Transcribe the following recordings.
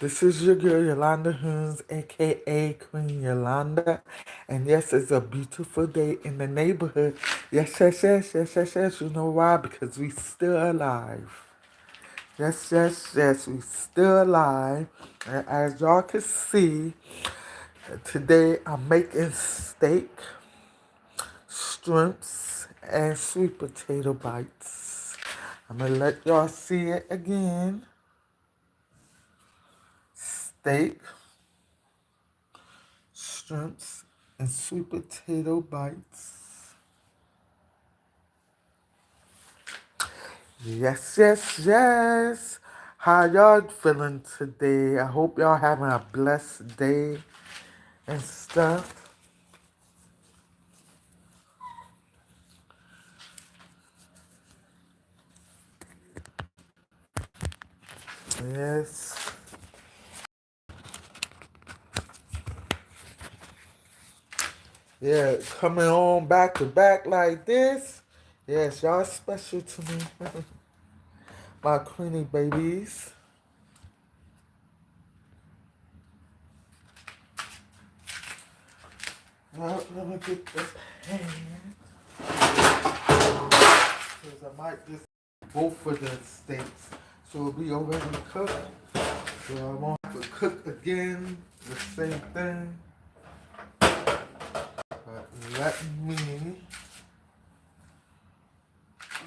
This is your girl Yolanda Hearns, aka Queen Yolanda. And yes, it's a beautiful day in the neighborhood. Yes, yes, yes, yes, yes, yes. You know why? Because we still alive. Yes, yes, yes, we still alive. And as y'all can see, today I'm making steak, shrimps, and sweet potato bites. I'm gonna let y'all see it again. Steak, shrimps, and sweet potato bites. Yes, yes, yes. How y'all feeling today? I hope y'all having a blessed day and stuff. Yes. Yeah, coming on back to back like this. Yes, y'all special to me. My Queenie babies. Well, let me get this pan. Because I might just both of the steaks. So it'll be already cooked. So I won't have to cook again. The same thing. But let me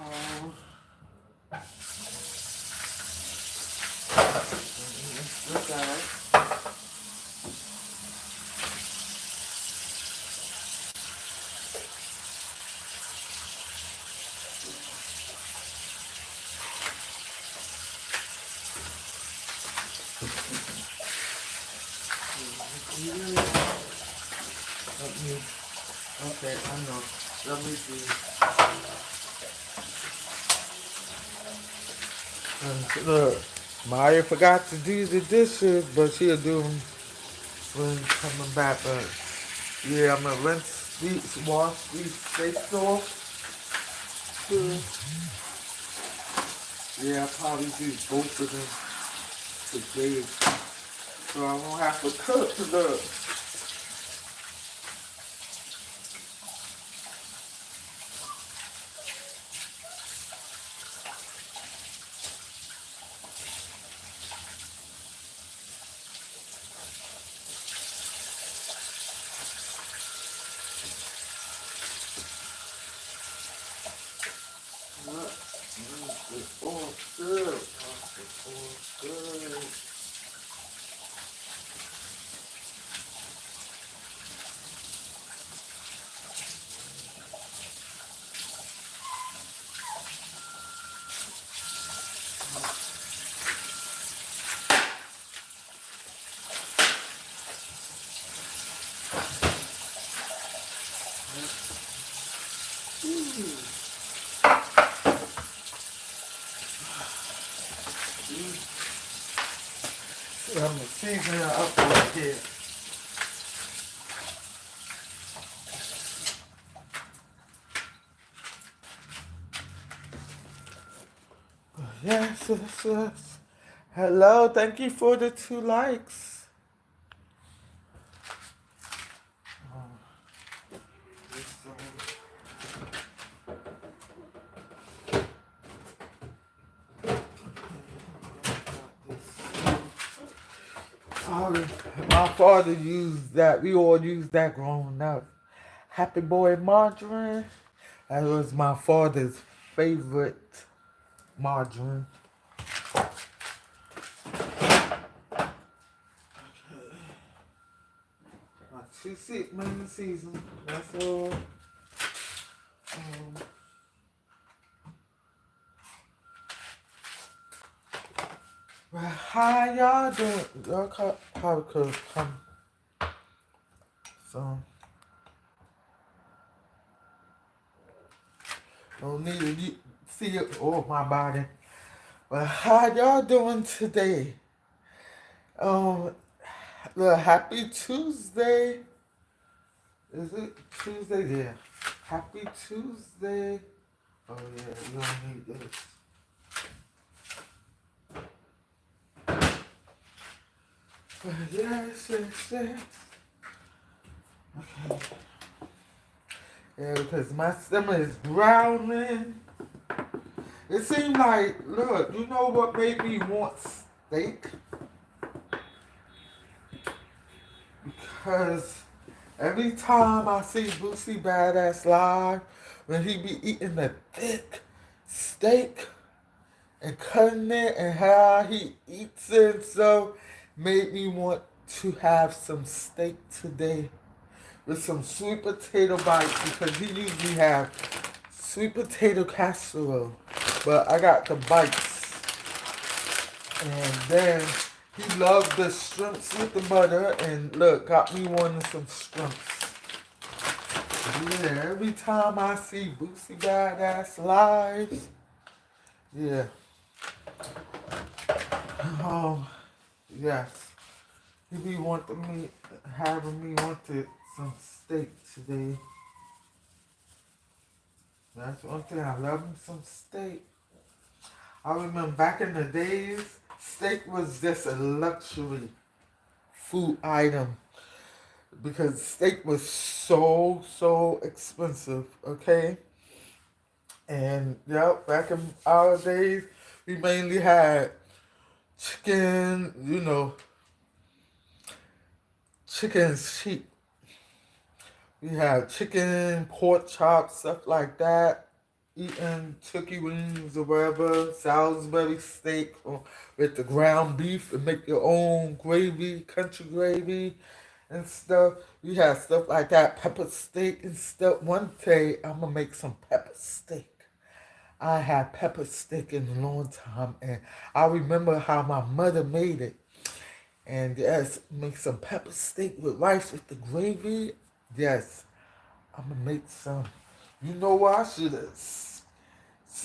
uh, look at it. Let me, okay, I know. Let me see. Look, Maya forgot to do the dishes, but she'll do them when coming back. But yeah, I'm gonna rinse these, wash these steaks off too. Yeah, I'll probably do both of them today, so I won't have to cook. Look, look, it's all good. It's all good. I'm gonna season it up right here. Yes, yes, yes. Hello, thank you for the 2 likes. My father used that. We all used that growing up. Happy Boy margarine. That was my father's favorite margarine. My 2 minute season. That's all. Um, well, how y'all doing? Y'all probably could come. So, don't need to see it. Oh, my body. Well, how y'all doing today? Um, happy Tuesday. Is it Tuesday? Yeah. Happy Tuesday. Oh yeah, you don't need this. Yes, yes, yes. Okay. Yeah, because my stomach is growling. It seemed like, look, you know what made me want steak? Because every time I see Boosie Badass live, when he be eating the thick steak and cutting it and how he eats it and stuff, made me want to have some steak today with some sweet potato bites because he usually have sweet potato casserole. But I got the bites. And then he loved the shrimps with the butter. And look, got me wanting some shrimps. Yeah, every time I see Boosie Badass live, yeah. Um, yes. He be having me wanted some steak today. That's one thing. I love me some steak. I remember back in the days, steak was just a luxury food item because steak was so expensive, okay? And yeah, back in our days, we mainly had chicken, chicken is cheap. We had chicken, pork chops, stuff like that. Eating turkey wings or whatever, Salisbury steak or with the ground beef and make your own gravy, country gravy and stuff. We had stuff like that, pepper steak and stuff. One day I'm gonna make some pepper steak. I had pepper steak in a long time and I remember how my mother made it. And yes, make some pepper steak with rice with the gravy. Yes, I'm gonna make some. You know what? I should have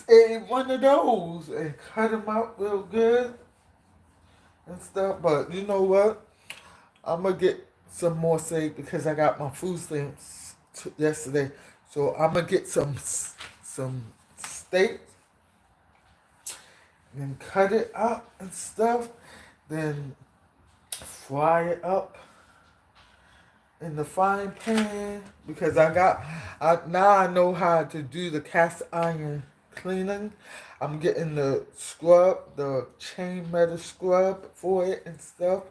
ate one of those and cut them out real good and stuff. But you know what? I'm gonna get some more steak because I got my food stamps yesterday. So I'm gonna get some steak and cut it up and stuff. Then fry it up in the frying pan because now I know how to do the cast iron cleaning. I'm getting the scrub, the chain metal scrub for it and stuff.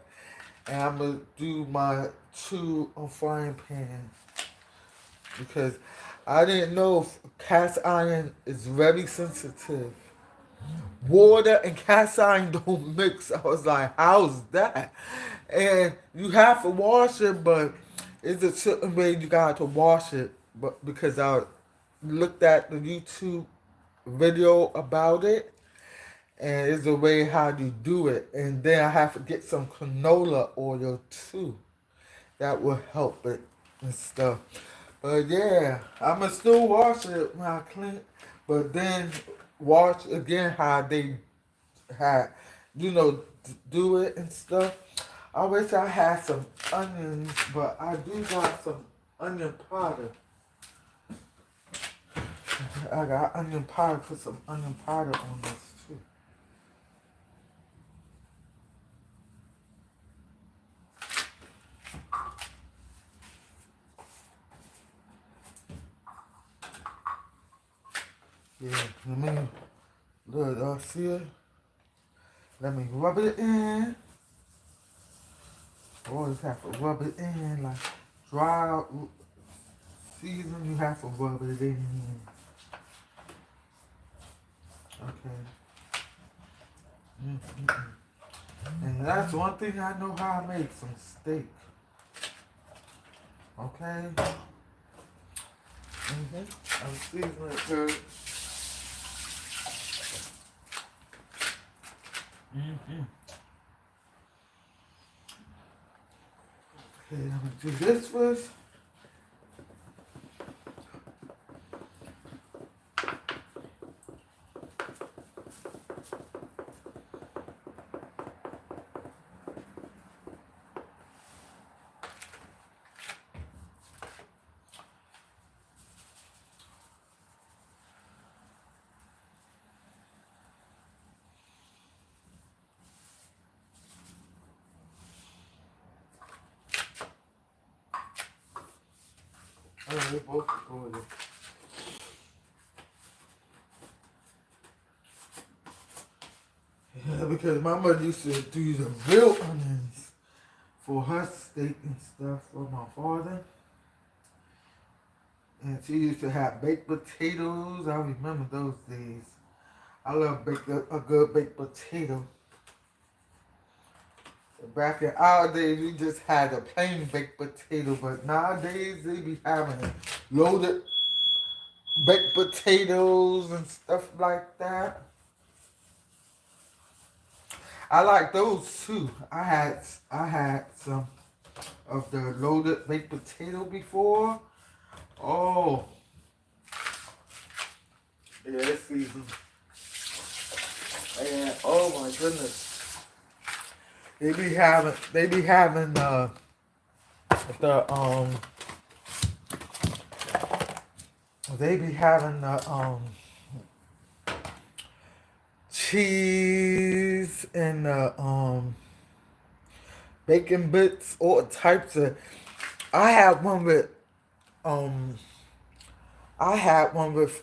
And I'm gonna do my two on frying pan because I didn't know if cast iron is very sensitive. Water and cast iron don't mix. I was like, how's that? And you have to wash it, but it's a certain way you got to wash it. But because I looked at the YouTube video about it, and it's a way how you do it. And then I have to get some canola oil too. That will help it and stuff. But yeah, I'ma still wash it when I clean, but then wash again how they had, do it and stuff. I wish I had some onions, but I do got some onion powder. I got onion powder, put some onion powder on this too. Yeah, let me, look, y'all see it? Let me rub it in. Always have to rub it in, like dry season, you have to rub it in. Okay. Mm-mm. And that's one thing I know how to make, some steak. Okay? I'm seasoning it good. Okay, I'm gonna do this first. Oh, they both recorded. Yeah, because my mother used to do the real onions for her steak and stuff for my father. And she used to have baked potatoes. I remember those days. I love a good baked potato. Back in our days, we just had a plain baked potato, but nowadays they be having loaded baked potatoes and stuff like that. I like those too. I had some of the loaded baked potato before. Oh, yeah, it's season. And oh my goodness, they be having the they be having the cheese and the bacon bits, all types of. I had one with um I had one with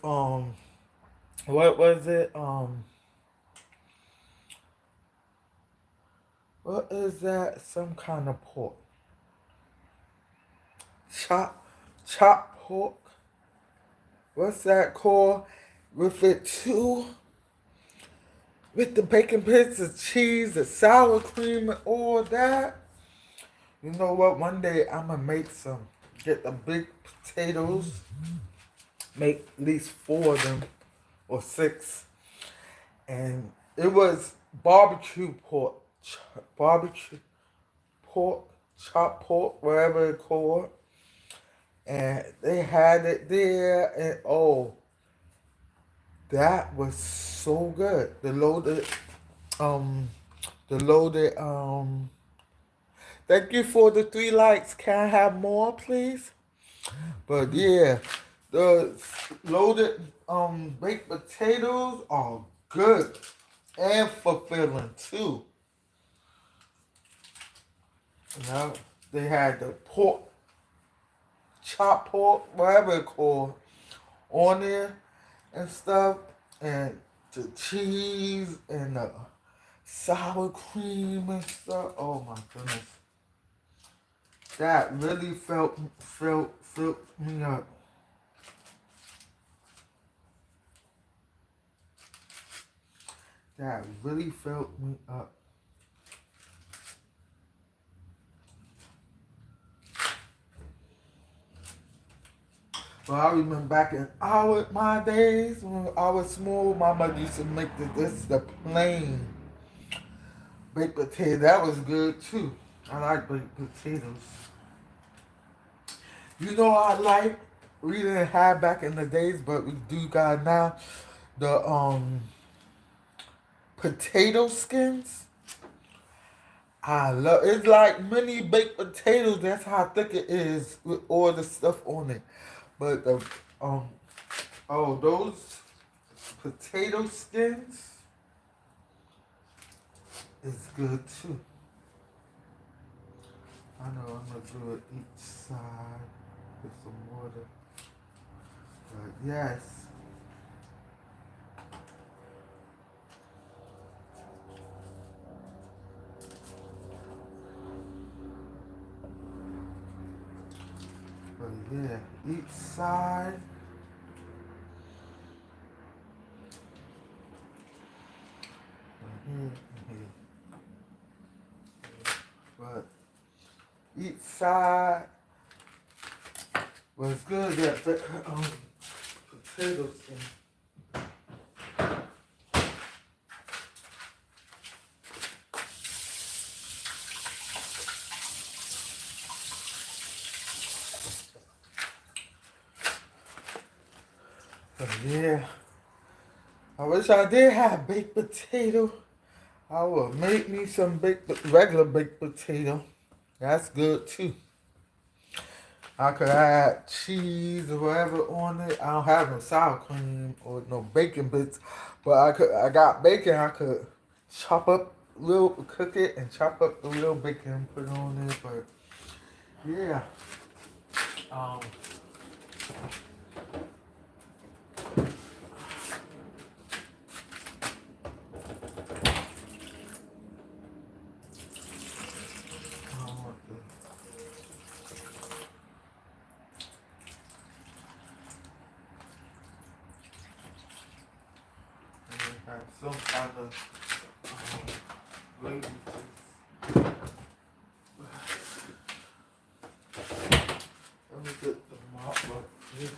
what was it? What is that? Some kind of pork. Chop chop pork. What's that called? With it too. With the bacon bits, the cheese, the sour cream, and all that. You know what? One day I'm gonna make some. Get the big potatoes. Make at least 4 of them or 6. And it was barbecue pork, barbecue pork, chopped pork, whatever it's called. And they had it there, and oh, that was so good. Um, the loaded, Thank you for the 3 likes. Can I have more, please? But yeah, the loaded, baked potatoes are good and fulfilling too. You know, they had the pork, chopped pork, whatever it's called, on there and stuff, and the cheese and the sour cream and stuff. Oh my goodness, that really filled me up. That really filled me up. But I remember back in my days when I was small, my mother used to make the plain baked potato. That was good too. I like baked potatoes. You know I like we didn't have back in the days, but we do got now the potato skins. I love it's like mini baked potatoes. That's how thick it is with all the stuff on it. But the um those potato skins is good too. I know I'm gonna do it each side with some water. But yes. But yeah, each side. Mhm, mhm. But each side was good. That potato skin. But yeah, I wish I did have baked potato. I would make me some regular baked potato. That's good too. I could add cheese or whatever on it. I don't have no sour cream or no bacon bits, but I got bacon. I could cook it and chop up the real bacon and put it on it. But yeah, um, don't want to. And they have some kind of gravy taste. Let me get the mop up here.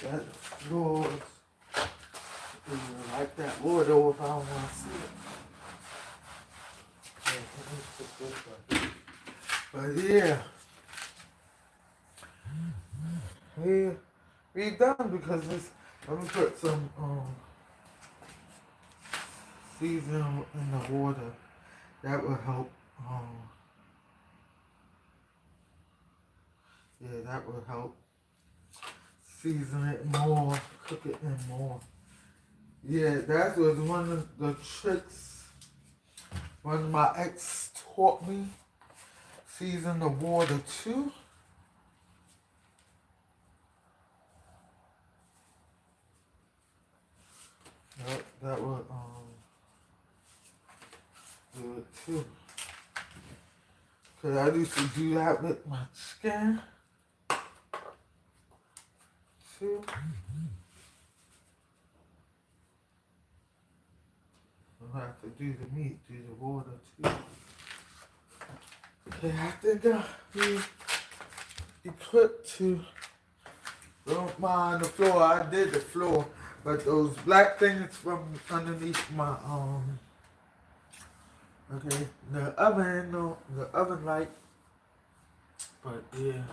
Set the floors. Like that wood over if I don't want to see it. But yeah. We done because this. Let me put some seasoning in the water. That will help. Yeah, that will help season it more, cook it in more. Yeah, that was one of the tricks one of my ex taught me. Season the water too. That would do it too. Cause I used to do that with my chicken too. I have to do the meat, do the water too. Okay, I think we equipped to. Don't mind the floor. I did the floor, but those black things from underneath my okay, the oven, no, the oven light. But yeah.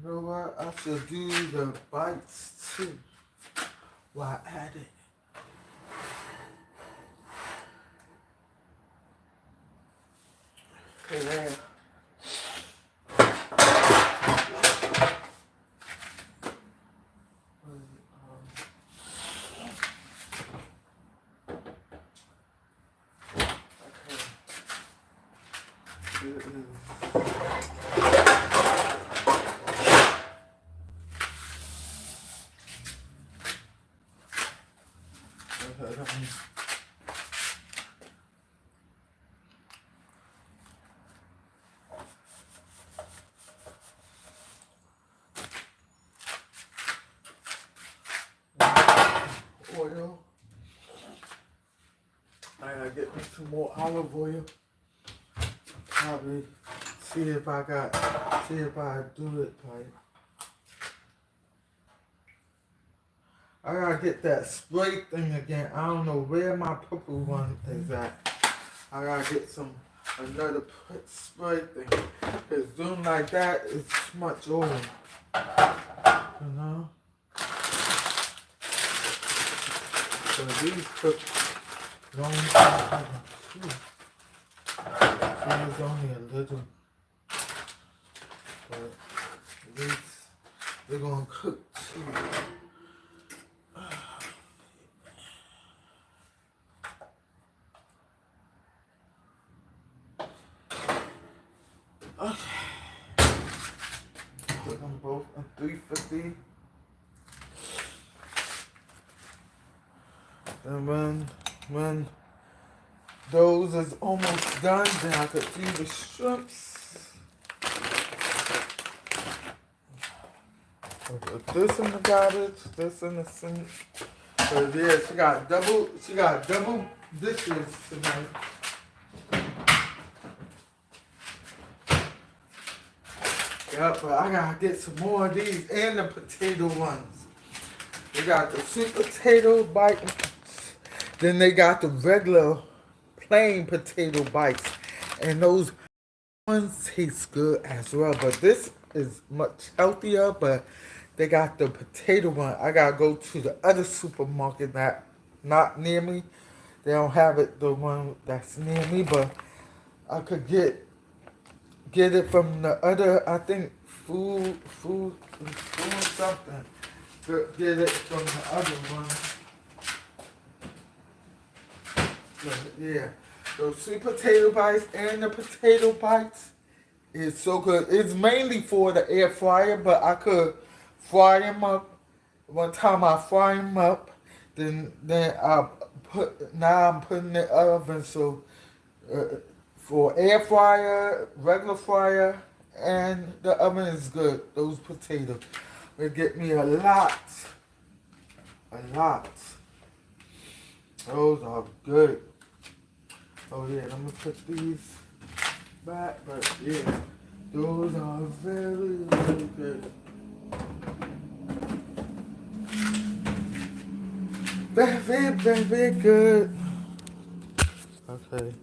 You know what? I should do the bites too while at it. Okay, there. Oil. I gotta get me some more olive oil. Probably see if I do it right. I gotta get that spray thing again. I don't know where my purple one is at. I gotta get another spray thing. Cause doing like that is too much oil. You know? So these cook long time too. It's only a little, but at least they're gonna cook too. Okay. Put them both at 350. And when those is almost done, then I could do the shrimps. Put this in the garbage, this in the sink. So yeah, she got double dishes tonight. Yep, but I gotta get some more of these and the potato ones. They got the sweet potato bites, then they got the regular plain potato bites, and those ones taste good as well. But this is much healthier, but they got the potato one. I gotta go to the other supermarket that not near me. They don't have it, the one that's near me, but I could get it from the other, I think, food something. Get it from the other one. But yeah, those sweet potato bites and the potato bites is so good. It's mainly for the air fryer, but I could fry them up. One time I fry them up, then now I'm putting in the oven. So uh, for air fryer, regular fryer, and the oven is good. Those potatoes will get me a lot. Those are good. Oh yeah, let me put these back, but yeah, those are very, very good. Very, very, very, very good. Okay.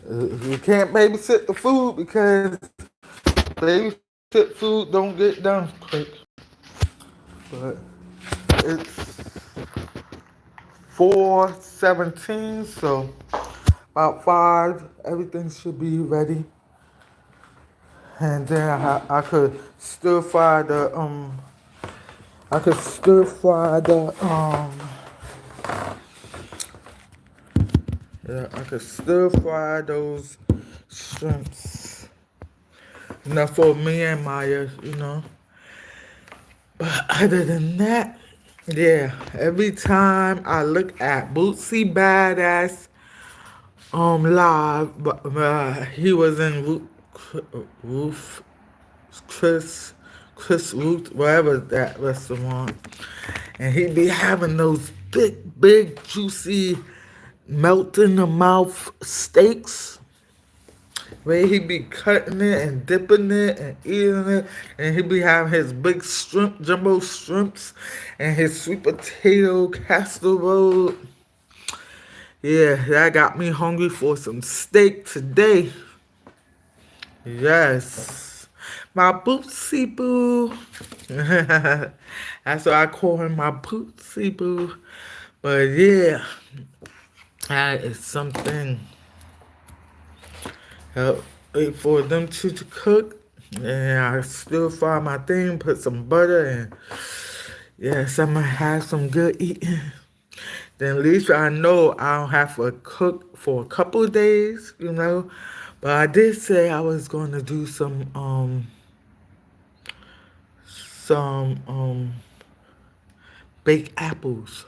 You can't babysit the food because babysit food don't get done quick. But it's 4:17, so about 5, everything should be ready. And then I could stir fry I could stir fry those shrimps. Enough for me and Maya. But other than that, yeah, every time I look at Bootsy Badass live, but he was in Roof Chris Ruth, wherever that restaurant, and he be having those big, juicy, melt in the mouth steaks where he be cutting it and dipping it and eating it, and he be having his big jumbo shrimps, and his sweet potato casserole. Yeah, that got me hungry for some steak today. Yes. My Bootsy Boo. That's what I call him, my Bootsy Boo. But yeah, that is something. Wait for them to cook. And I still fry my thing, put some butter, and yes, I'm gonna have some good eating. Then at least I know I don't have to cook for a couple of days. But I did say I was gonna do some baked apples.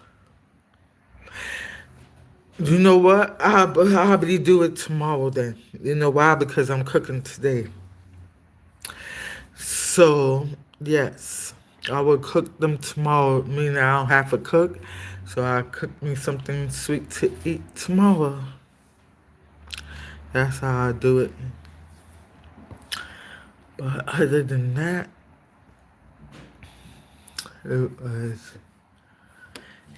You know what? I'll probably do it tomorrow then. You know why? Because I'm cooking today. So, yes, I will cook them tomorrow, meaning I don't have to cook. So I cook me something sweet to eat tomorrow. That's how I do it. But other than that, it was,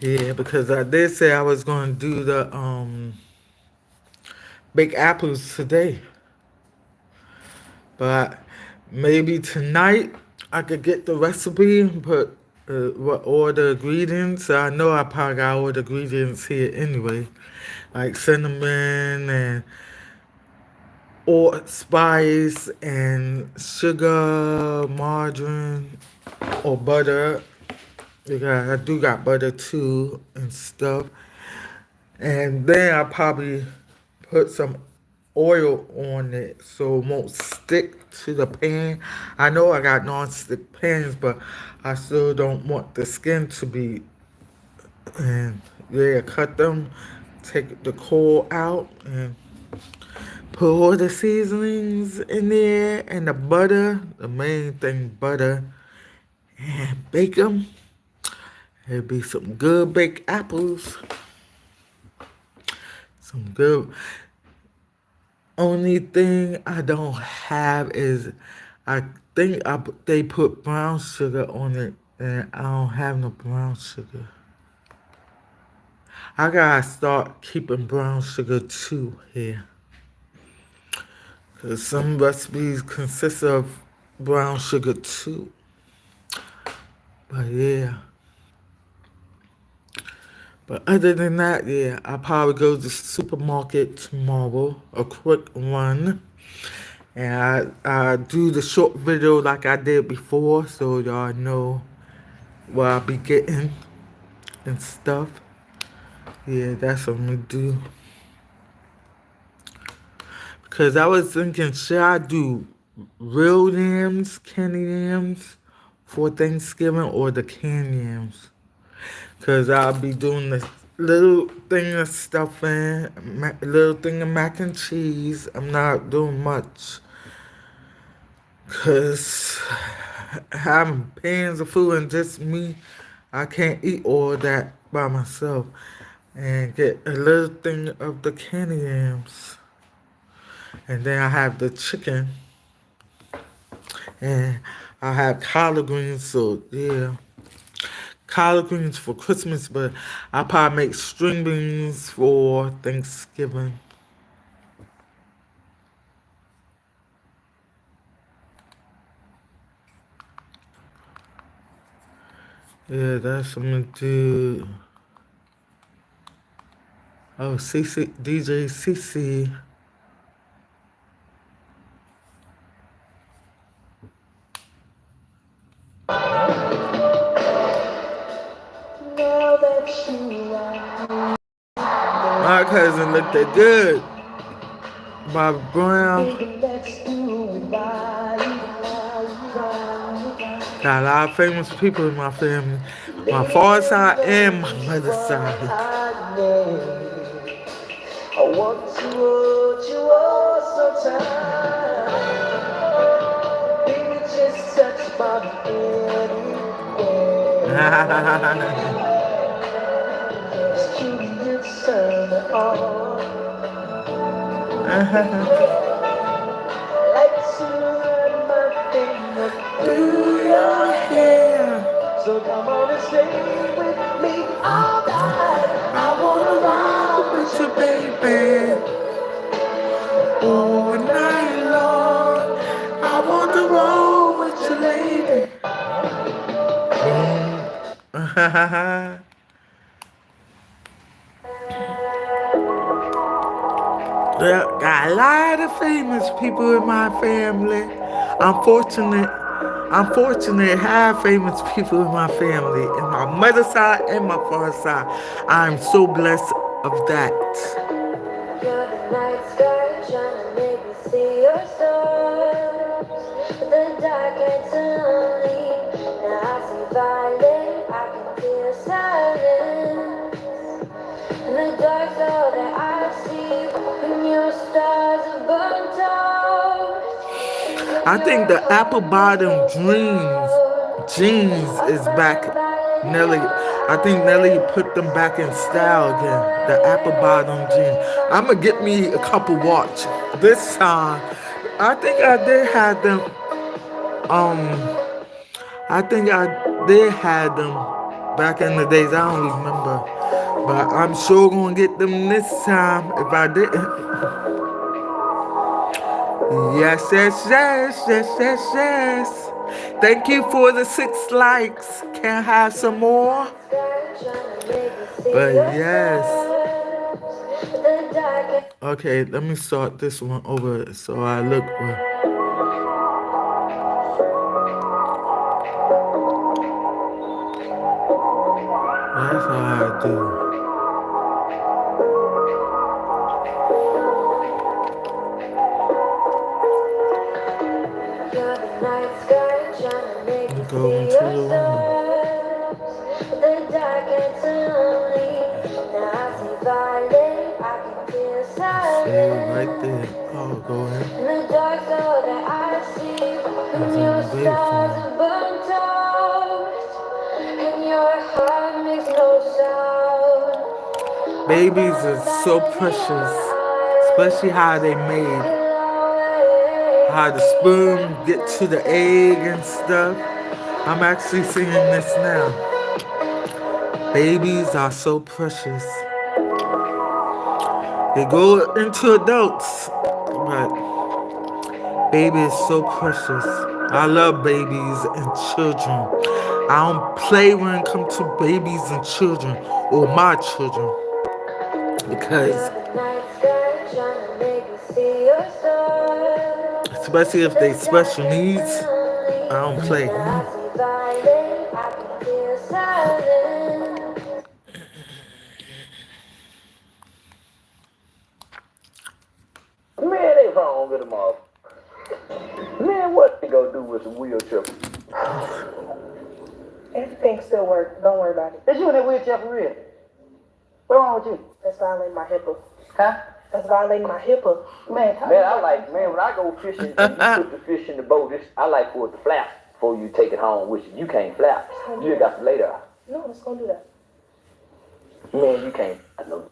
yeah, because I did say I was going to do the baked apples today. But maybe tonight I could get the recipe and put all the ingredients. I know I probably got all the ingredients here anyway, like cinnamon and or spice and sugar, margarine, or butter. Because I do got butter too and stuff. And then I probably put some oil on it so it won't stick to the pan. I know I got non-stick pans, but I still don't want the skin to be. And yeah, cut them, take the core out, and put all the seasonings in there and the butter, the main thing, butter, and bake them. It'll be some good baked apples. Some good. Only thing I don't have is I think they put brown sugar on it, and I don't have no brown sugar. I gotta start keeping brown sugar too here. Because some recipes consist of brown sugar too. But yeah. But other than that, yeah, I'll probably go to the supermarket tomorrow, a quick run. And I do the short video like I did before so y'all know what I'll be getting and stuff. Yeah, that's what I'm gonna do. Because I was thinking, should I do real yams, candy yams for Thanksgiving or the canned yams? Because I'll be doing this little thing of stuffing, little thing of mac and cheese. I'm not doing much. Because having pans of food and just me, I can't eat all that by myself. And get a little thing of the candy yams. And then I have the chicken. And I have collard greens, so yeah. Collard greens for Christmas, but I probably make string beans for Thanksgiving. Yeah, that's what I'm gonna do. Oh, CC, DJ CC. My cousin looked that good. Bob Brown. Got a lot of famous people in my family. My father's side and my mother's side. I want to hold you all so tight. Baby, just touch my anywhere. Just curious turn on. Like to run my finger through your hair. So come on and stay with me all night. I wanna ride with you, baby, all night long. I want to roll with you, lady. Got a lot of famous people in my family. I'm fortunate to have famous people in my family, in my mother's side and my father's side. I'm so blessed of that. You're the night sky trying to make me see your stars. But the dark gets lonely. Now I see violet, I can feel silence. And the dark's all that I see when your stars are burnt out. I think the apple bottom jeans is back. Nelly, I think Nelly put them back in style again. The apple bottom jeans. I'ma get me a couple watch this time. I think I did have them. I think I did have them back in the days. I don't remember, but I'm sure gonna get them this time if I didn't. Yes, yes, yes, yes, yes, yes. Thank you for the 6 likes. Can I have some more? But yes. Okay, let me start this one over so I look. That's how I do. Go into the room. The dark gets lonely. Now I see violet, I can feel silence. Stay right there. Oh, go in. In the dark, all that I see when your stars are burnt out, and your heart makes no sound. Babies are so precious, especially how they made. How the spoon get to the egg and stuff. I'm actually singing this now. Babies are so precious. They go into adults, but baby is so precious. I love babies and children. I don't play when it comes to babies and children. or my children, because especially if they special needs, I don't play. Man, they wrong with them off. Man, what they gonna do with some wheelchair? Everything still works. Don't worry about it. Is you in that wheelchair for real? What's wrong with you? That's violating my HIPAA. Huh? That's violating my HIPAA. Man, I like, man, when I go fishing and you put the fish in the boat, I like for it to flap before you take it home with you. You can't flap. You just got to lay there. No, it's gonna do that. Man, you can't. I know.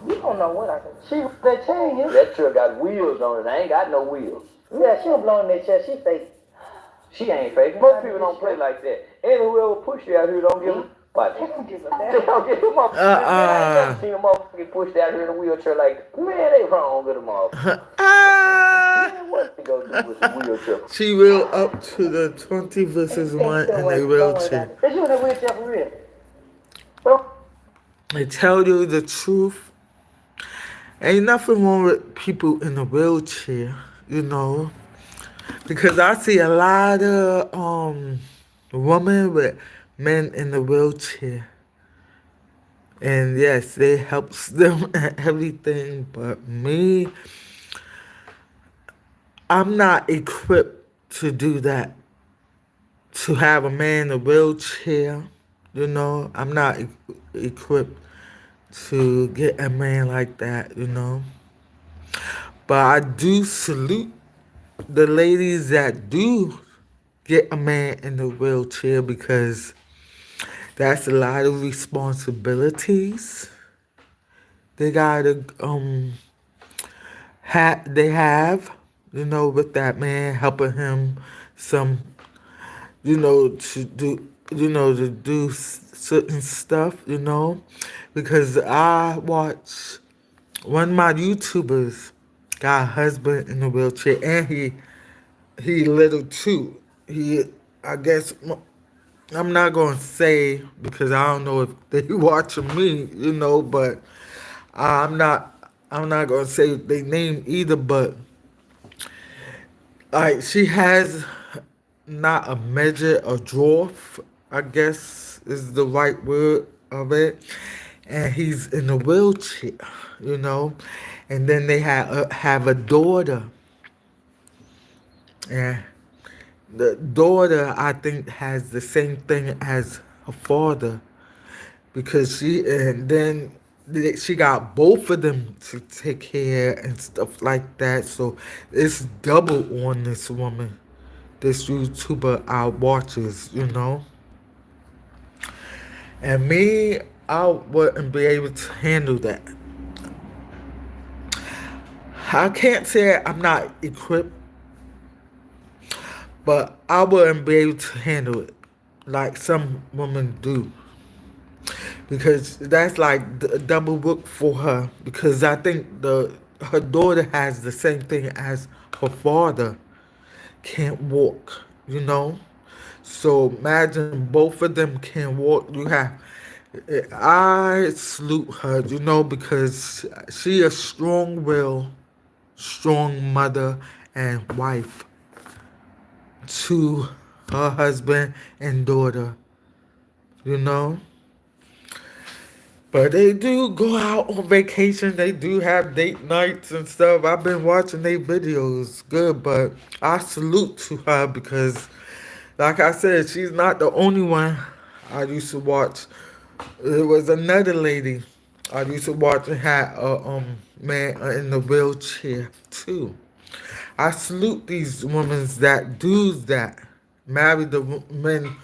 You don't know what I can. She, that chain, that truck got wheels on it. I ain't got no wheels. Yeah, she don't blow in that chair. She fake. She ain't fake. Most people don't play like that. And whoever push you out here don't give them. But They don't give a they damn. don't give them up. Man, I ain't never seen a motherfucker pushed out here in a wheelchair like that. Man, they wrong with them all. Man, what they gonna do with a wheelchair? She will up to the 20 versus 1 in a wheelchair. Is you in a wheelchair for real? Well, I tell you the truth, ain't nothing wrong with people in a wheelchair, you know, because I see a lot of women with men in the wheelchair, and yes, they helps them and everything, but me, I'm not equipped to do that, to have a man in a wheelchair, you know. I'm not equipped to get a man like that, you know. But I do salute the ladies that do get a man in the wheelchair, because that's a lot of responsibilities they gotta they have, you know, with that man, helping him some, you know, to do certain stuff, you know, because I watch one of my YouTubers got a husband in a wheelchair, and he little too. He, I guess, I'm not gonna say because I don't know if they watching me, you know, but I'm not gonna say they name either, but like she has not a measure, a dwarf, I guess is the right word of it, and he's in a wheelchair, you know, and then they have a daughter, and the daughter I think has the same thing as her father, because she got both of them to take care and stuff like that, so it's double on this woman, this YouTuber I watches, you know. And me, I wouldn't be able to handle that. I can't say I'm not equipped, but I wouldn't be able to handle it like some women do. Because that's like a double work for her. Because I think her daughter has the same thing as her father, can't walk, you know. So imagine both of them can walk. I salute her, you know, because she a strong will, strong mother and wife to her husband and daughter, you know. But they do go out on vacation. They do have date nights and stuff. I've been watching their videos. Good, but I salute to her because, like I said, she's not the only one I used to watch. There was another lady I used to watch and had a man in the wheelchair too. I salute these women that do that, marry the men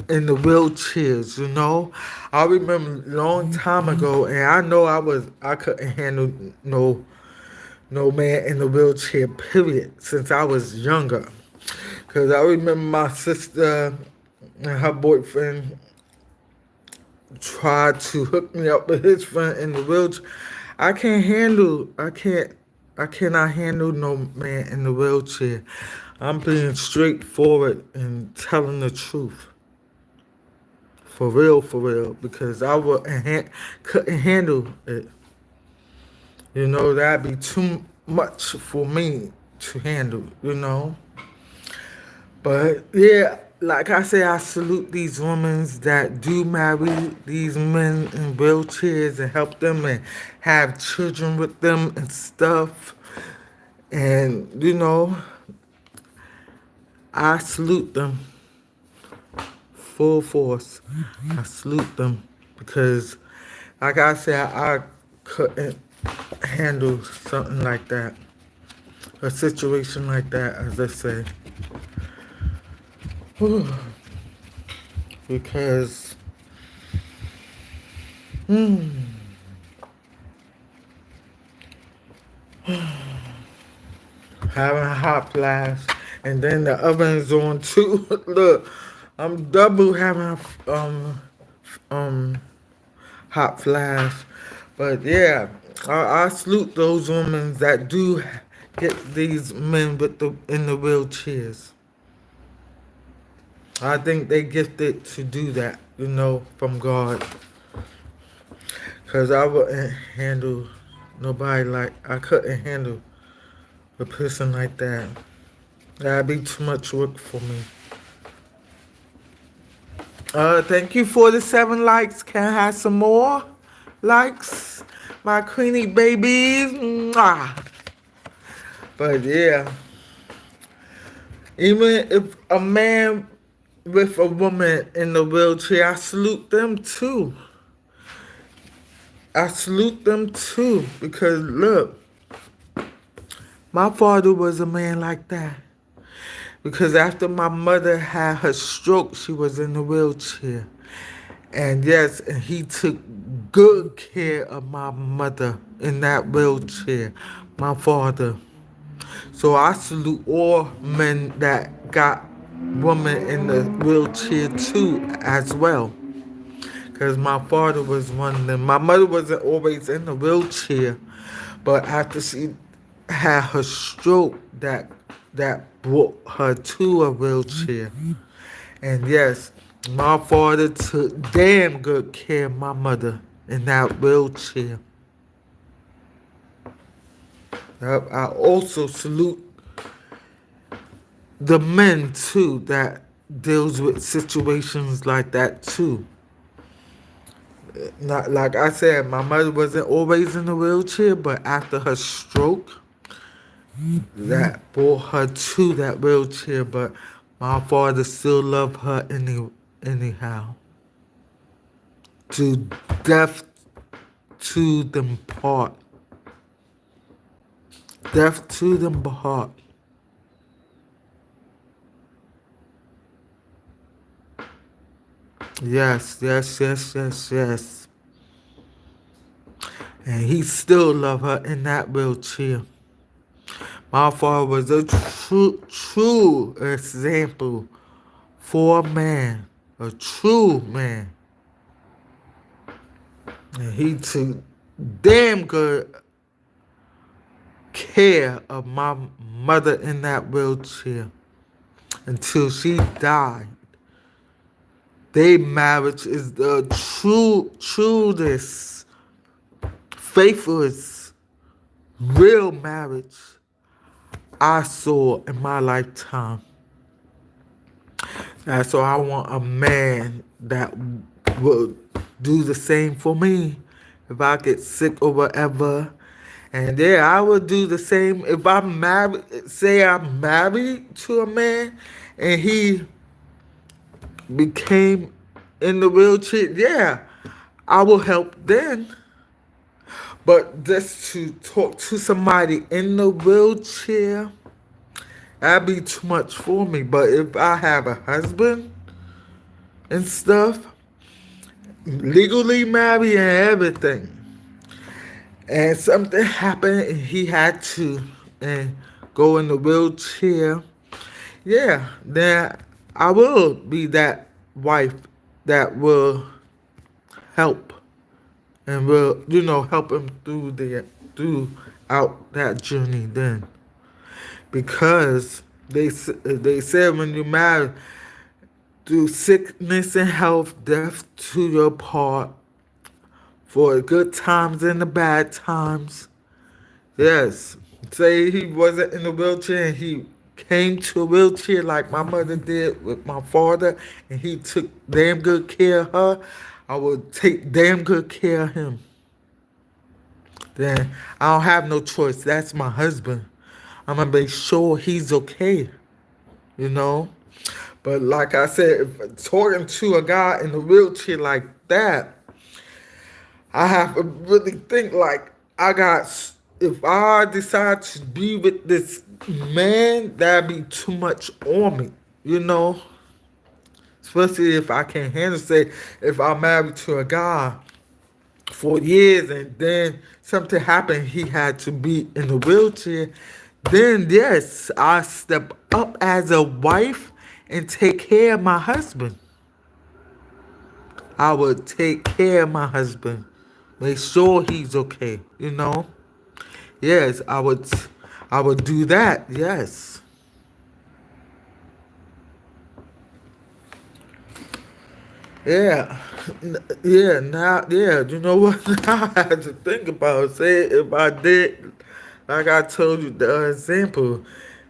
in the wheelchairs, you know. I remember a long time ago, and I know I couldn't handle no man in the wheelchair, period, since I was younger. Cause I remember my sister and her boyfriend tried to hook me up with his friend in the wheelchair. I cannot handle no man in the wheelchair. I'm being straightforward and telling the truth. for real, because I would couldn't handle it. You know, that'd be too much for me to handle, you know. But yeah, like I say, I salute these women that do marry these men in wheelchairs and help them and have children with them and stuff. And, you know, I salute them full force. I salute them because, like I said, I couldn't handle something like that, a situation like that, as I say. Because having a hot flash and then the oven's on too. Look, I'm double having um hot flash. But yeah, I salute those women that do get these men with the in the wheelchairs. I think they gifted to do that, you know, from God. Cause I wouldn't handle nobody like I couldn't handle a person like that. That'd be too much work for me. Thank you for the 7 likes. Can I have some more likes? My Queenie babies. Mwah. But yeah, even if a man with a woman in the wheelchair, I salute them too. I salute them too because look, my father was a man like that. Because after my mother had her stroke, she was in a wheelchair. And yes, and he took good care of my mother in that wheelchair, my father. So I salute all men that got women in the wheelchair too as well. Because my father was one of them. My mother wasn't always in the wheelchair, but after she had her stroke, that brought her to a wheelchair. And yes, my father took damn good care of my mother in that wheelchair. Yep, I also salute the men too that deals with situations like that too. Not like I said, my mother wasn't always in a wheelchair, but after her stroke, that brought her to that wheelchair. But my father still loved her anyhow. To death to them part. Death to them part. Yes, yes, yes, yes, yes. And he still loved her in that wheelchair. My father was a true example for a man. A true man. And he took damn good care of my mother in that wheelchair until she died. Their marriage is the truest, faithfulest, real marriage I saw in my lifetime. And so I want a man that will do the same for me if I get sick or whatever. And yeah, I would do the same if I'm married. Say I'm married to a man and he became in the wheelchair. Yeah, I will help then. But just to talk to somebody in the wheelchair, that'd be too much for me. But if I have a husband and stuff, legally married and everything, and something happened and he had to go in the wheelchair, yeah, then I will be that wife that will help and will, help him throughout that journey then. Because they said when you marry, through sickness and health, death to your part, for the good times and the bad times. Yes. Say he wasn't in a wheelchair and he came to a wheelchair like my mother did with my father, and he took damn good care of her. I would take damn good care of him. Then I don't have no choice. That's my husband. I'm gonna make sure he's okay, you know? But like I said, if talking to a guy in a wheelchair like that, I have to really think like if I decide to be with this man, that'd be too much on me, you know? Especially if I can't handle, say, if I'm married to a guy for years and then something happened, he had to be in a wheelchair, then yes, I step up as a wife and take care of my husband. I would take care of my husband, make sure he's okay, you know? Yes, I would do that, yes. Yeah. Yeah, you know what? Now I had to think about it. Say if I did, like I told you the example,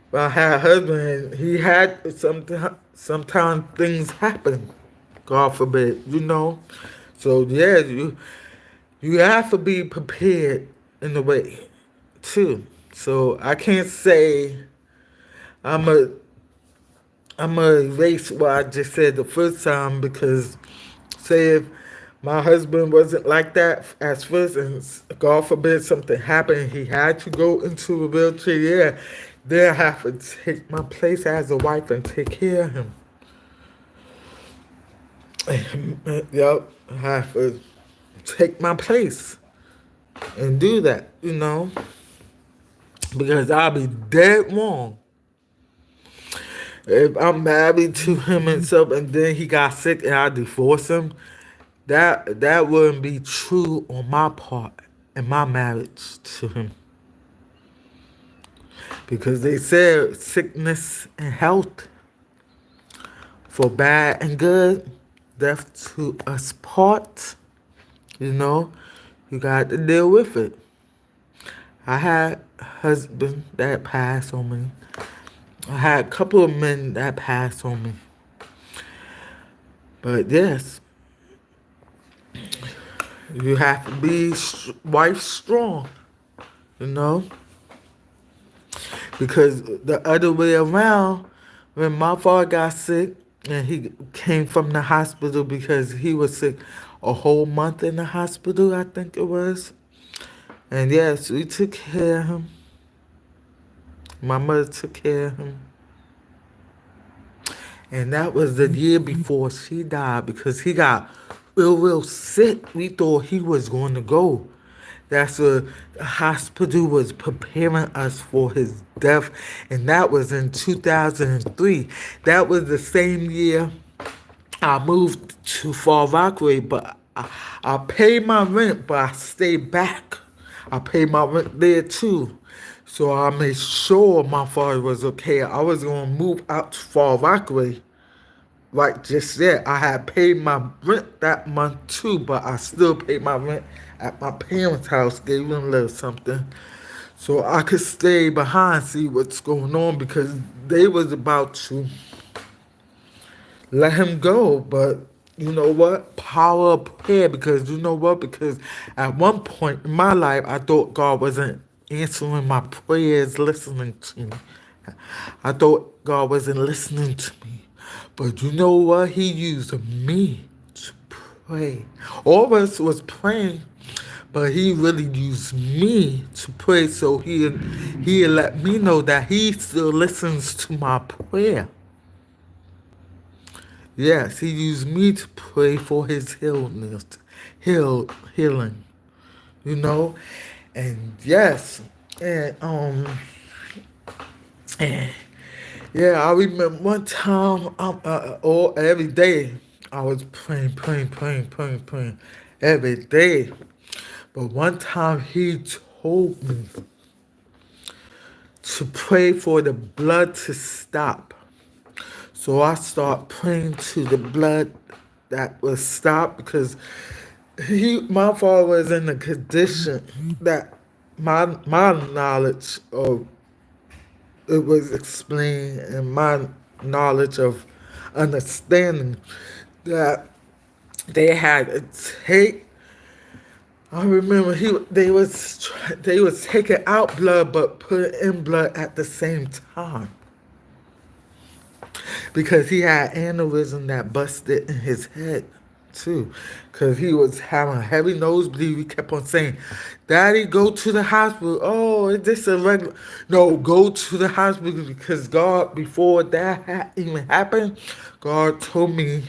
if I had a husband and he had sometimes things happen, God forbid, you know? So yeah, you have to be prepared in a way too. So I can't say I'm a I'm gonna erase what I just said the first time because say if my husband wasn't like that at first and God forbid something happened, he had to go into a wheelchair, yeah, then I have to take my place as a wife and take care of him. Yep, I have to take my place and do that, you know, because I'll be dead wrong if I'm married to him and stuff, and then he got sick and I divorce him. That wouldn't be true on my part in my marriage to him. Because they said sickness and health, for bad and good, death to us part. You know, you got to deal with it. I had a husband that passed on me. I had a couple of men that passed on me. But yes, you have to be wife strong, you know? Because the other way around, when my father got sick and he came from the hospital because he was sick a whole month in the hospital, I think it was. And yes, we took care of him. My mother took care of him. And that was the year before she died because he got real sick. We thought he was going to go. That's what the hospital was preparing us for his death. And that was in 2003. That was the same year I moved to Far Rockaway, but I paid my rent, but I stayed back. I paid my rent there too. So I made sure my father was okay. I was going to move out to Far Rockaway. Like just said, I had paid my rent that month too, but I still paid my rent at my parents' house, gave them a little something. So I could stay behind, see what's going on because they was about to let him go. But you know what? Power of prayer, because you know what? Because at one point in my life, I thought God wasn't answering my prayers, listening to me. I thought God wasn't listening to me. But you know what? He used me to pray. All of us was praying, but he really used me to pray so he let me know that he still listens to my prayer. Yes, he used me to pray for his healing, you know? And yes, and yeah, I remember one time, every day, I was praying every day. But one time he told me to pray for the blood to stop. So I start praying to the blood that was stopped because my father was in a condition that my knowledge of it was explained and my knowledge of understanding that they had to take. I remember they was taking out blood but put in blood at the same time because he had aneurysm that busted in his head too. Because he was having a heavy nosebleed. We kept on saying, "Daddy, go to the hospital." Oh, is this a regular? No, go to the hospital because God, before that even happened, God told me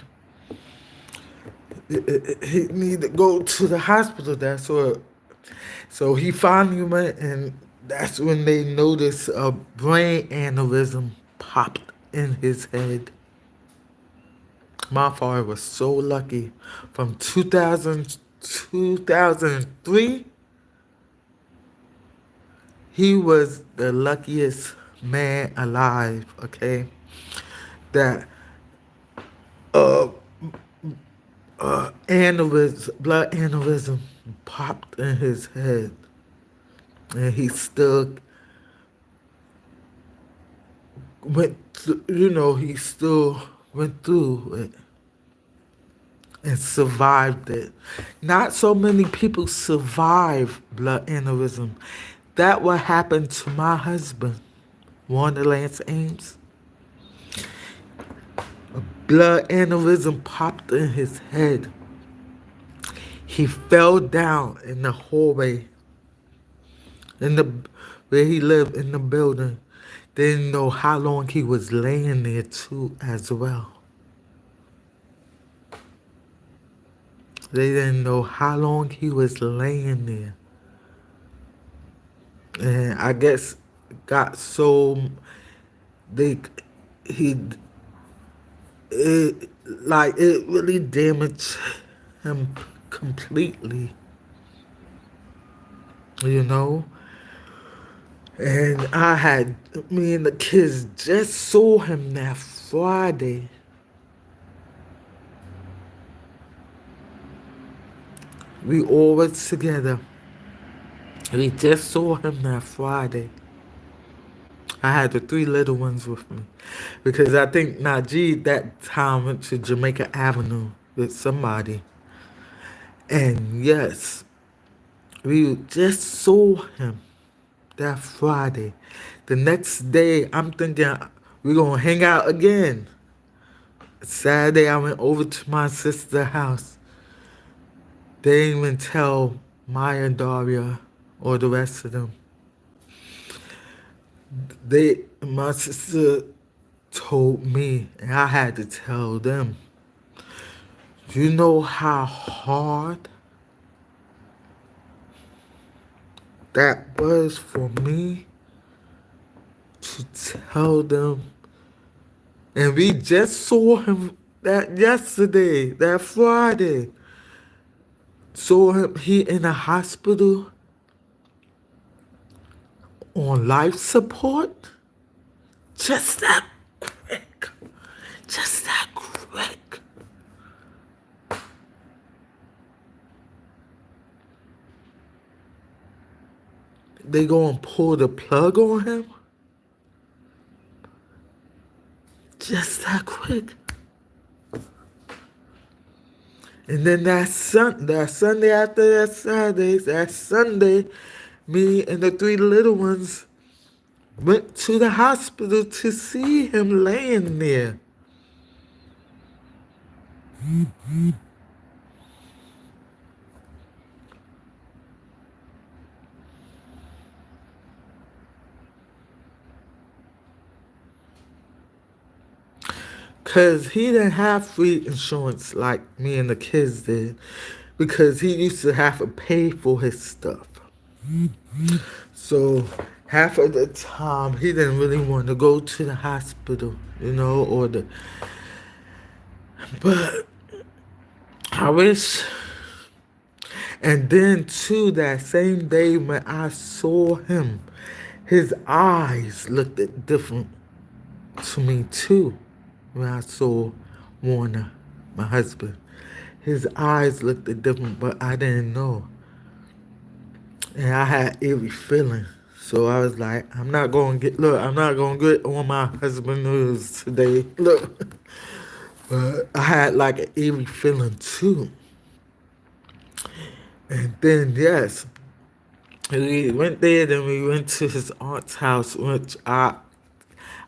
he need to go to the hospital. That's what. So he finally went, and that's when they noticed a brain aneurysm popped in his head. My father was so lucky. From 2003, he was the luckiest man alive, okay? That blood aneurysm popped in his head. And he still he still went through it and survived it. Not so many people survive blood aneurysm. That what happened to my husband, Warner Lance Ames. A blood aneurysm popped in his head. He fell down in the hallway in the where he lived in the building. They didn't know how long he was laying there too as well. They didn't know how long he was laying there. And I guess got so they he it it really damaged him completely. You know? And me and the kids just saw him that Friday. We all were together. We just saw him that Friday. I had the 3 little ones with me. Because I think Najee that time went to Jamaica Avenue with somebody. And yes, we just saw him that Friday. The next day, I'm thinking we're going to hang out again. Saturday, I went over to my sister's house. They didn't even tell Maya and Daria or the rest of them. My sister told me, and I had to tell them, you know how hard that was for me to tell them. And we just saw him that yesterday, that Friday. Saw him, he in a hospital on life support. Just that quick. Just that quick. They gonna pull the plug on him? Just that quick. And then that Sunday after that Sunday, me and the 3 little ones went to the hospital to see him laying there. Because he didn't have free insurance like me and the kids did. Because he used to have to pay for his stuff. So half of the time, he didn't really want to go to the hospital, But I wish. And then, too, that same day when I saw him, his eyes looked different to me, too. when I saw Warner, my husband. His eyes looked different, but I didn't know. And I had eerie feeling. So I was like, I'm not gonna get on my husband news today. Look. But I had like an eerie feeling too. And then yes, we went there, then we went to his aunt's house, which I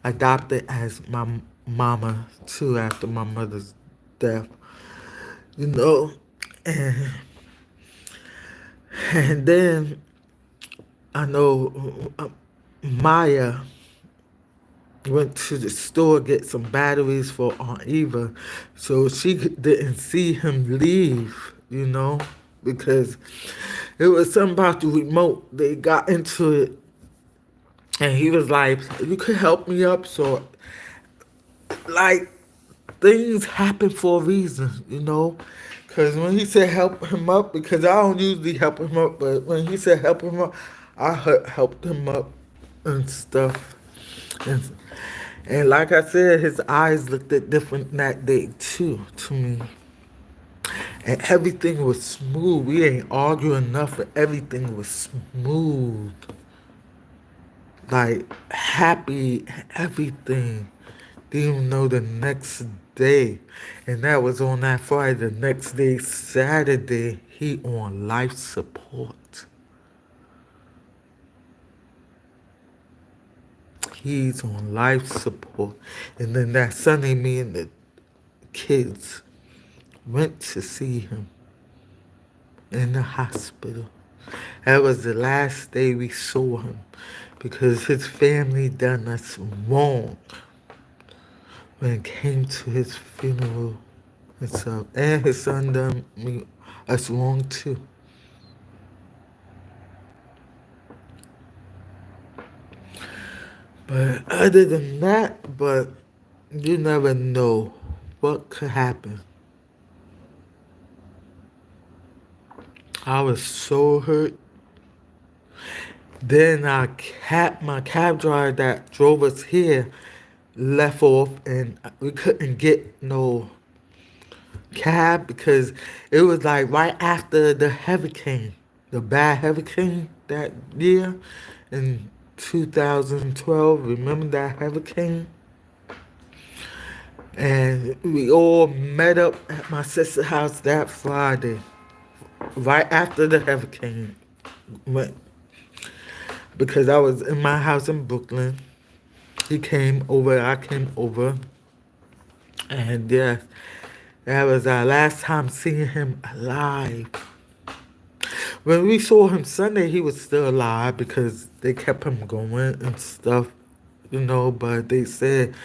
adopted as my mama too after my mother's death. You know, and and then I know Maya went to the store get some batteries for Aunt Eva, so she didn't see him leave. You know, because it was something about the remote. They got into it, and he was like, "You could help me up." So, like, things happen for a reason, you know. Because when he said help him up, because I don't usually help him up, but when he said help him up, I helped him up and stuff. And, and like I said, his eyes looked different that day too to me. And everything was smooth. We ain't arguing nothing. Everything was smooth. Like happy, everything. Didn't even know the next day. And that was on that Friday. The next day, Saturday, he on life support. He's on life support. And then that Sunday, me and the kids went to see him in the hospital. That was the last day we saw him because his family done us wrong when it came to his funeral and stuff. And his son done me us wrong too. But other than that, but you never know what could happen. I was so hurt. Then my cab driver that drove us here left off, and we couldn't get no cab because it was like right after the hurricane, the bad hurricane that year in 2012. Remember that hurricane? And we all met up at my sister's house that Friday, right after the hurricane went. Because I was in my house in Brooklyn. He came over, I came over. And yeah, that was our last time seeing him alive. When we saw him Sunday, he was still alive because they kept him going and stuff, you know, but they said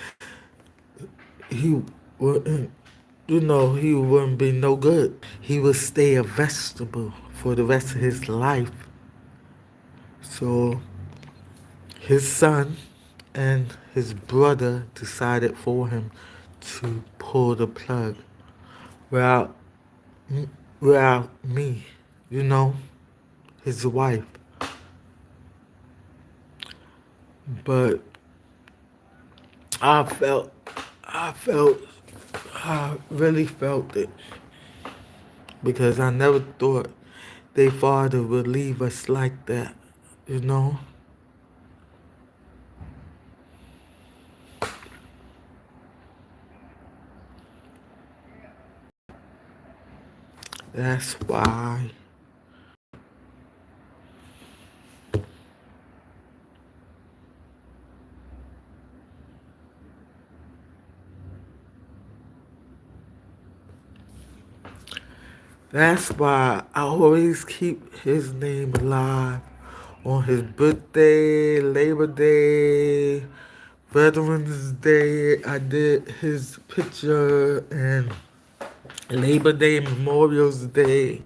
he wouldn't, he wouldn't be no good. He would stay a vegetable for the rest of his life. So his son and his brother decided for him to pull the plug without, without me, you know, his wife. But I felt, I felt, I really felt it because I never thought their father would leave us like that, you know. That's why. That's why I always keep his name alive on his birthday, Labor Day, Veterans Day. I did his picture and Labor Day, Memorial's Day,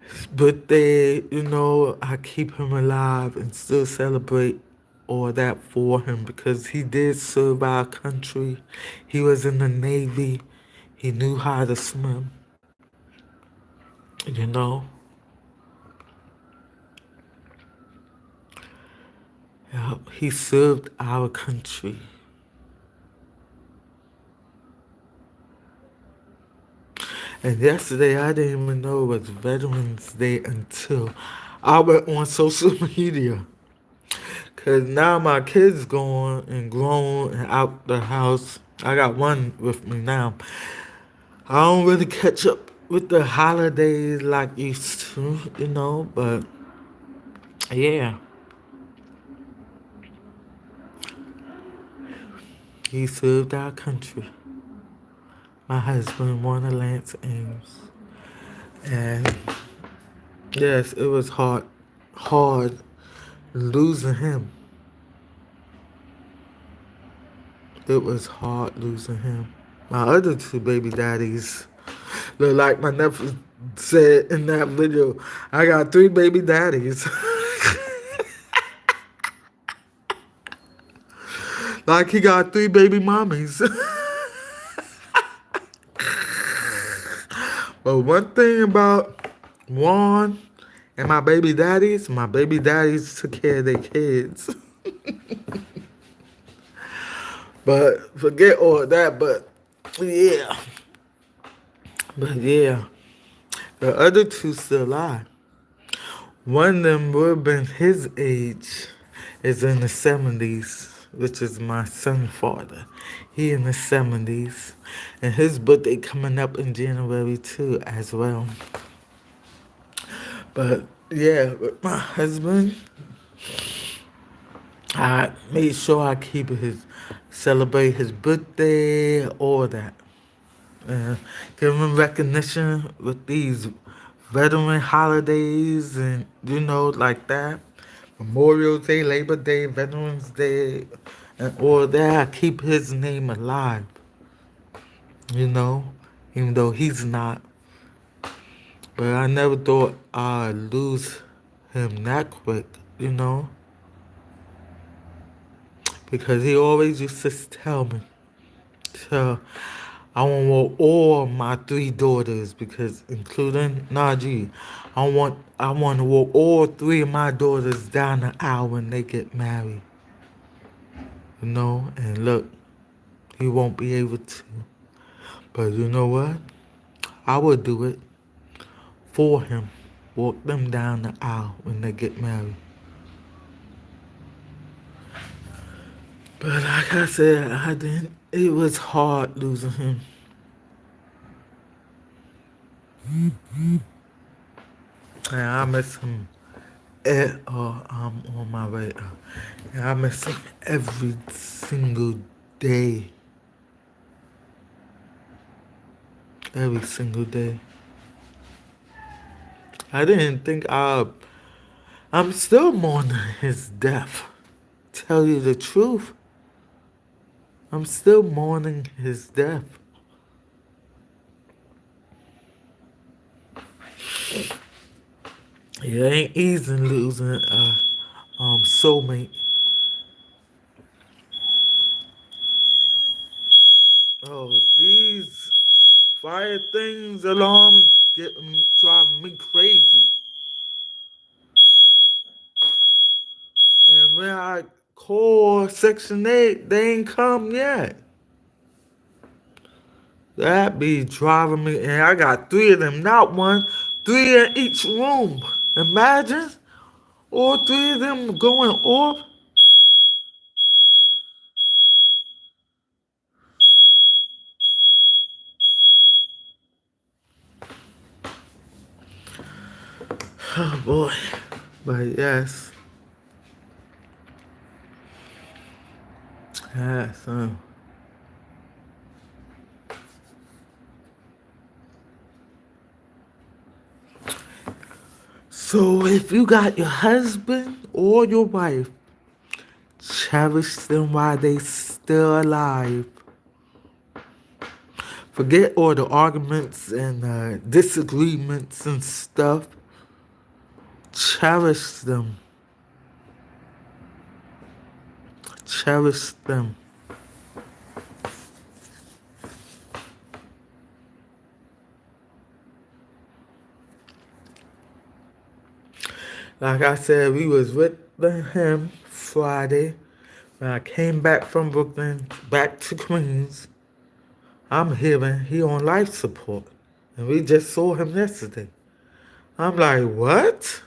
his birthday. You know, I keep him alive and still celebrate all that for him because he did serve our country. He was in the Navy. He knew how to swim. You know. Yeah, he served our country. And yesterday, I didn't even know it was Veterans Day until I went on social media. Cause now my kids gone and grown and out the house. I got one with me now. I don't really catch up with the holidays like used to, but yeah, he served our country. My husband won a Lance Ames. And yes, it was hard losing him. It was hard losing him. My other two baby daddies look like my nephew said in that video. I got three baby daddies. Like he got three baby mommies. But one thing about Juan and my baby daddies took care of their kids. But forget all that, yeah. But yeah, the other two still alive. One of them would have been his age, is in the 70s, which is my son's father. He in the 70s. And his birthday coming up in January too, as well. But yeah, with my husband, I made sure I celebrate his birthday, all that. And give him recognition with these veteran holidays and, like that. Memorial Day, Labor Day, Veterans Day, and all that. I keep his name alive, even though he's not. But I never thought I'd lose him that quick, because he always used to tell me, so I want all my three daughters, because including Najee, I want to walk all three of my daughters down the aisle when they get married. And look, he won't be able to. But you know what? I will do it for him. Walk them down the aisle when they get married. But like I said, I didn't. It was hard losing him. And I miss him. I'm on my way. And I miss him every single day. Every single day. I didn't think I'm still mourning his death. Tell you the truth. I'm still mourning his death. It ain't easy losing a soulmate. Oh, these fire things alarm driving me crazy. And when I call Section 8, they ain't come yet. That be driving me, and I got three of them, not one, three in each room. Imagine all three of them going off. Oh boy. But yes. Yes. So if you got your husband or your wife, cherish them while they still alive. Forget all the arguments and disagreements and stuff. Cherish them. Cherish them. Like I said, we was with him Friday. When I came back from Brooklyn, back to Queens, I'm hearing he on life support. And we just saw him yesterday. I'm like, what?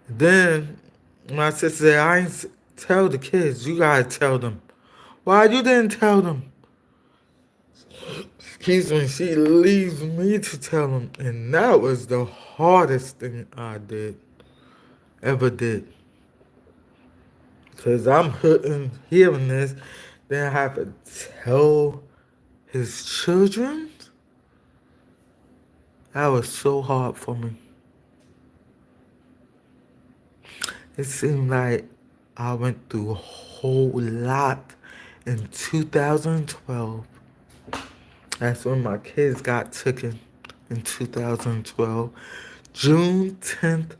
Then my sister said, I ain't tell the kids. You gotta tell them. Why you didn't tell them? Excuse me. She leaves me to tell them. And that was the hardest thing I ever did. Because I'm hearing this. Then I have to tell his children. That was so hard for me. It seemed like I went through a whole lot in 2012. That's when my kids got taken in 2012. June 10th,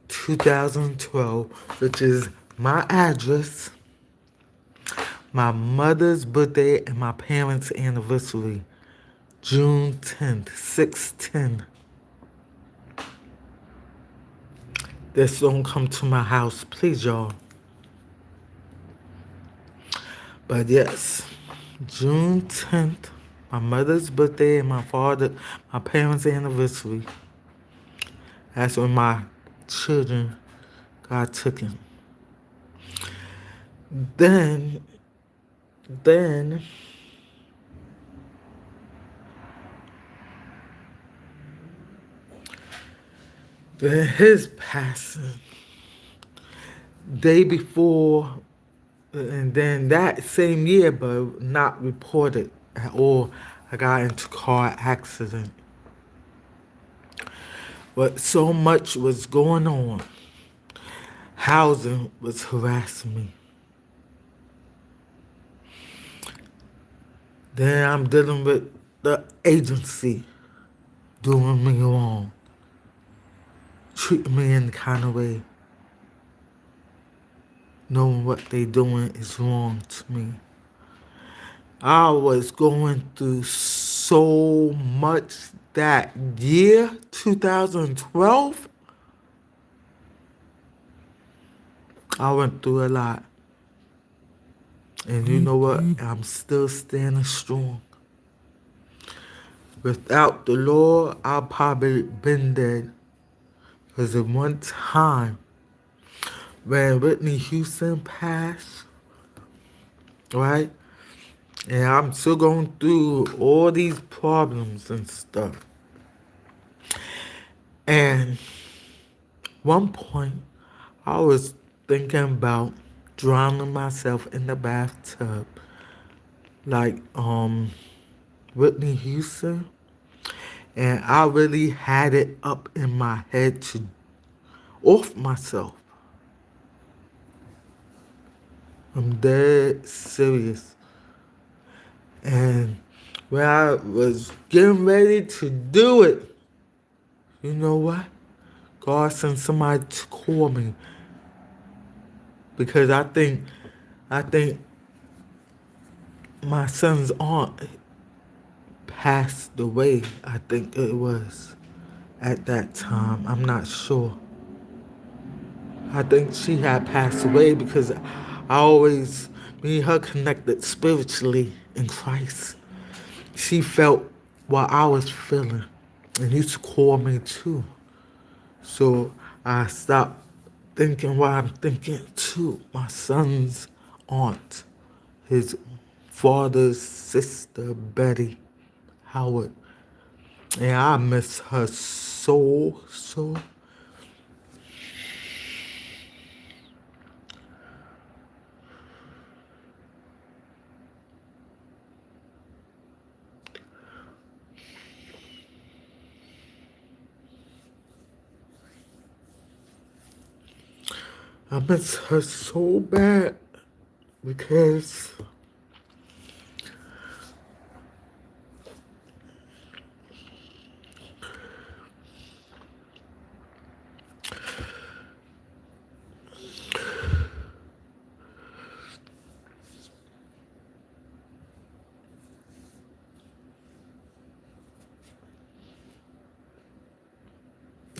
2012, which is my address, my mother's birthday, and my parents' anniversary. June 10th, 6/10. This don't come to my house, please, y'all. But yes, June 10th, my mother's birthday and my parents' anniversary. That's when my children got taken. Then his passing, day before, and then that same year, but not reported at all, I got into a car accident. But so much was going on. Housing was harassing me. Then I'm dealing with the agency doing me wrong, treating me in the kind of way, knowing what they doing is wrong to me. I was going through so much that year, 2012. I went through a lot. And you know what? I'm still standing strong. Without the Lord, I'd probably been dead. Because at one time, when Whitney Houston passed, right? And I'm still going through all these problems and stuff. And one point, I was thinking about drowning myself in the bathtub. Like Whitney Houston. And I really had it up in my head to off myself. I'm dead serious. And when I was getting ready to do it, you know what? God sent somebody to call me. Because I think my son's aunt passed away. I think it was at that time. I'm not sure. I think she had passed away because me and her connected spiritually in Christ. She felt what I was feeling and used to call me too. So I stopped thinking what I'm thinking too. My son's aunt, his father's sister, Betty Howard. And I miss her so. I miss her so bad because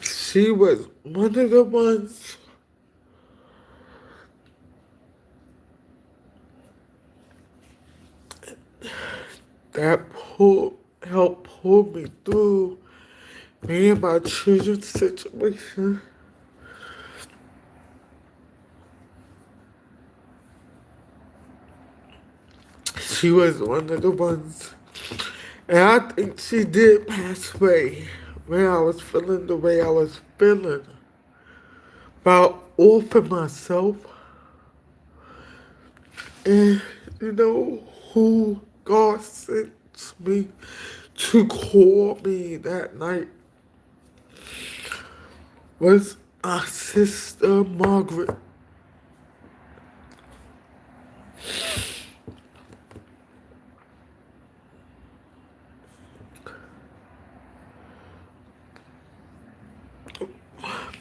she was one of the ones that helped pulled me through me and my children's situation. She was one of the ones, and I think she did pass away when I was feeling the way I was feeling about all for myself. And you know who God sent me to call me that night was our sister Margaret.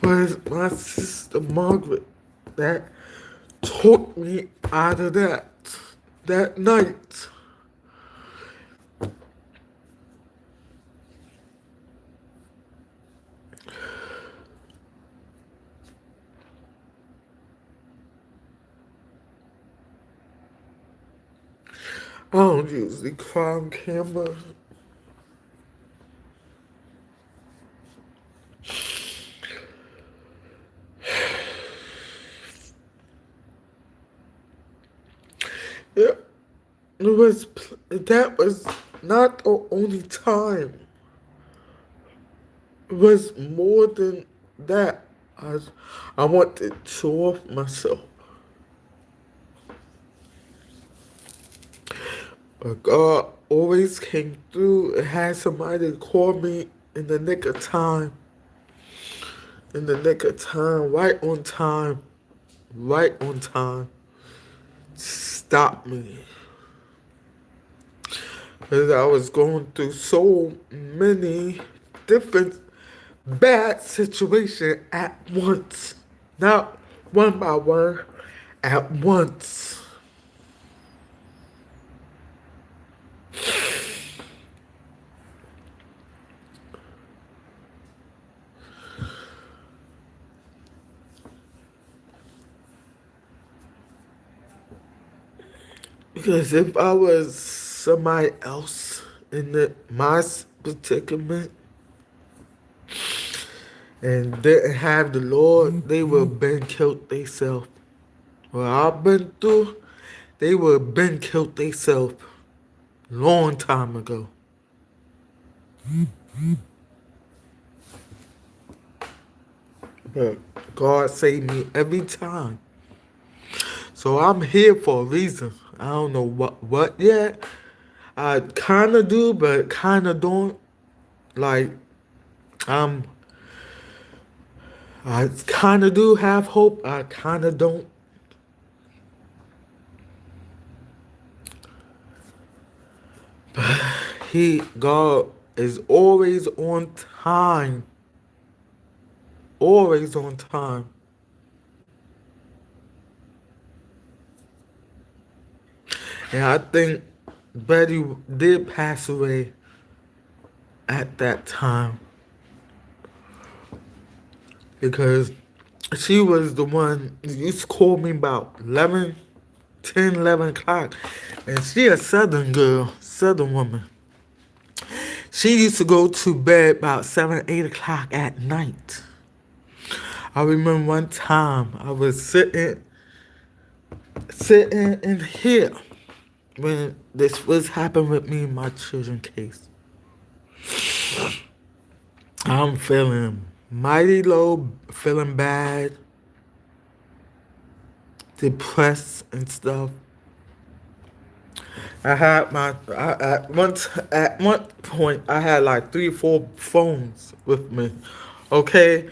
Was my sister Margaret that took me out of that night. I don't usually cry on camera. Yeah, that was not the only time. It was more than that. I wanted to show off myself. But God always came through and had somebody call me in the nick of time. In the nick of time, right on time. Right on time. Stop me. Because I was going through so many different bad situations at once. Not one by one, at once. Because if I was somebody else in my predicament and didn't have the Lord, they would have been killed themselves. What I've been through, they would have been killed themselves long time ago. But God saved me every time. So I'm here for a reason. I don't know what yet. I kind of do, but kind of don't. Like, I kind of do have hope. I kind of don't. God is always on time. Always on time. And I think Betty did pass away at that time. Because she was the one who used to call me about 11 o'clock. And she a southern girl, southern woman. She used to go to bed about 7, 8 o'clock at night. I remember one time I was sitting in here when this was happening with me in my children's case. I'm feeling mighty low, feeling bad, depressed and stuff. At one point I had like 3 or 4 phones with me. Okay?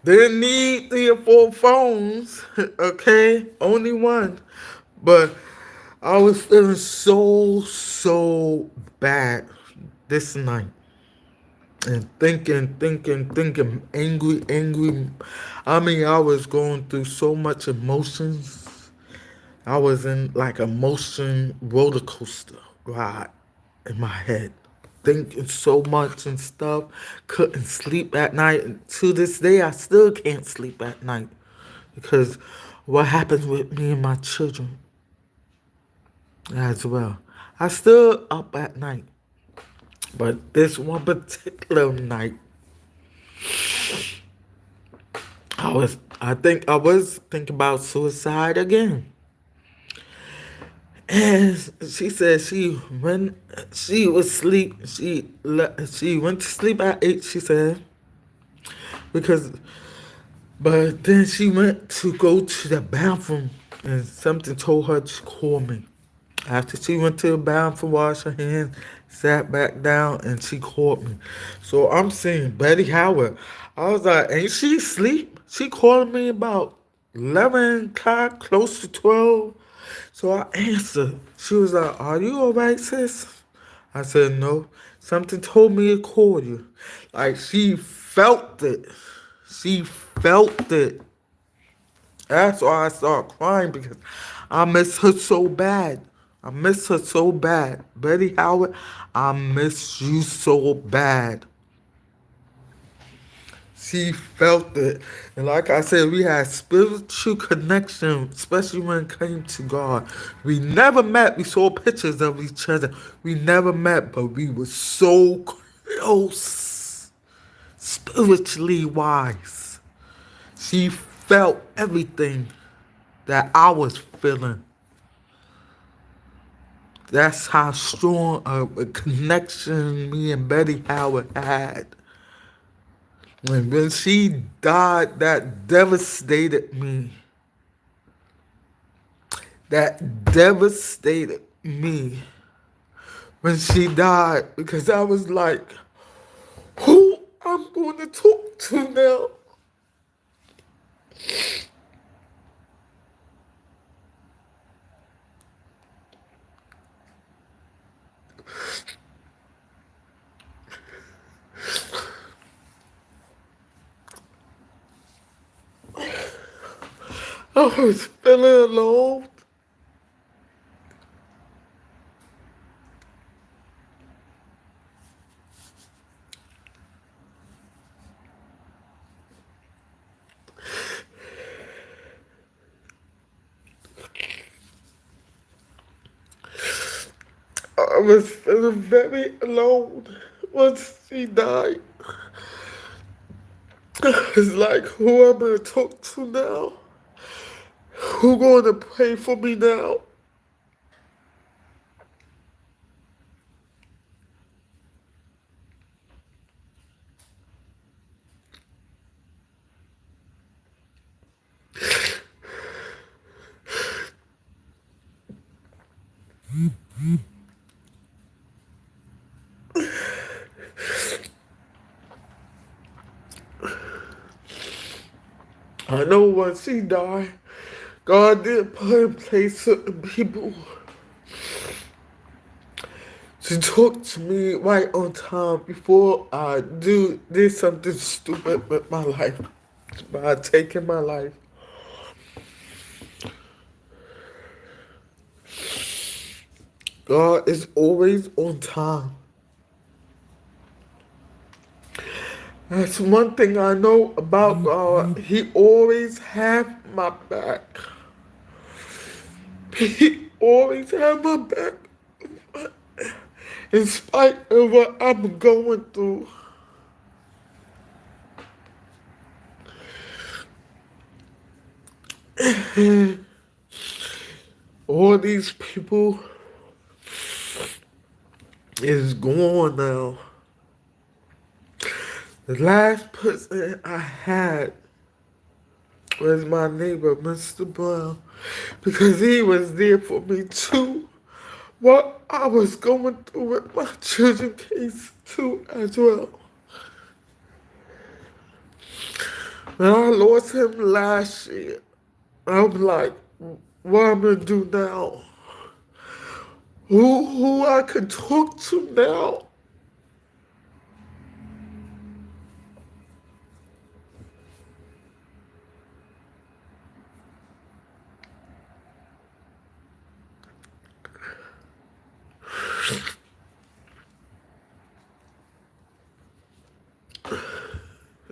Didn't need 3 or 4 phones. Okay? Only one. But I was feeling so bad this night. And thinking, angry. I mean, I was going through so much emotions. I was in like a motion roller coaster ride in my head. Thinking so much and stuff. Couldn't sleep at night. And to this day, I still can't sleep at night. Because what happened with me and my children as well. I still up at night. But this one particular night, I was thinking about suicide again. And she said when she was asleep, she went to sleep at 8. She said because, but then she went to go to the bathroom, and something told her to call me. After she went to the bathroom, washed her hands, sat back down, and she called me. So I'm saying Betty Howard. I was like, ain't she asleep? She called me about 11 o'clock, close to 12. So I answered. She was like, are you alright, sis? I said, no. Something told me to call you. Like, she felt it. She felt it. That's why I started crying, because I miss her so bad. I miss her so bad. Betty Howard, I miss you so bad. She felt it. And like I said, we had spiritual connection, especially when it came to God. We never met. We saw pictures of each other. We never met, but we were so close, spiritually wise. She felt everything that I was feeling. That's how strong a connection me and Betty Howard had. And when she died, that devastated me. That devastated me when she died, because I was like, who I'm going to talk to now? I was feeling alone. I was feeling very alone once she died. It's like, who am I going to talk to now? Who going to pray for me now? I know once she died, God did put in place certain people to talk to me right on time before I did something stupid with my life, by taking my life. God is always on time. That's one thing I know about God. He always have my back. He always have my back. In spite of what I'm going through. All these people is gone now. The last person I had was my neighbor, Mr. Brown, because he was there for me too. What I was going through with my children case too as well. When I lost him last year, I'm like, what am I gonna do now? Who I can talk to now?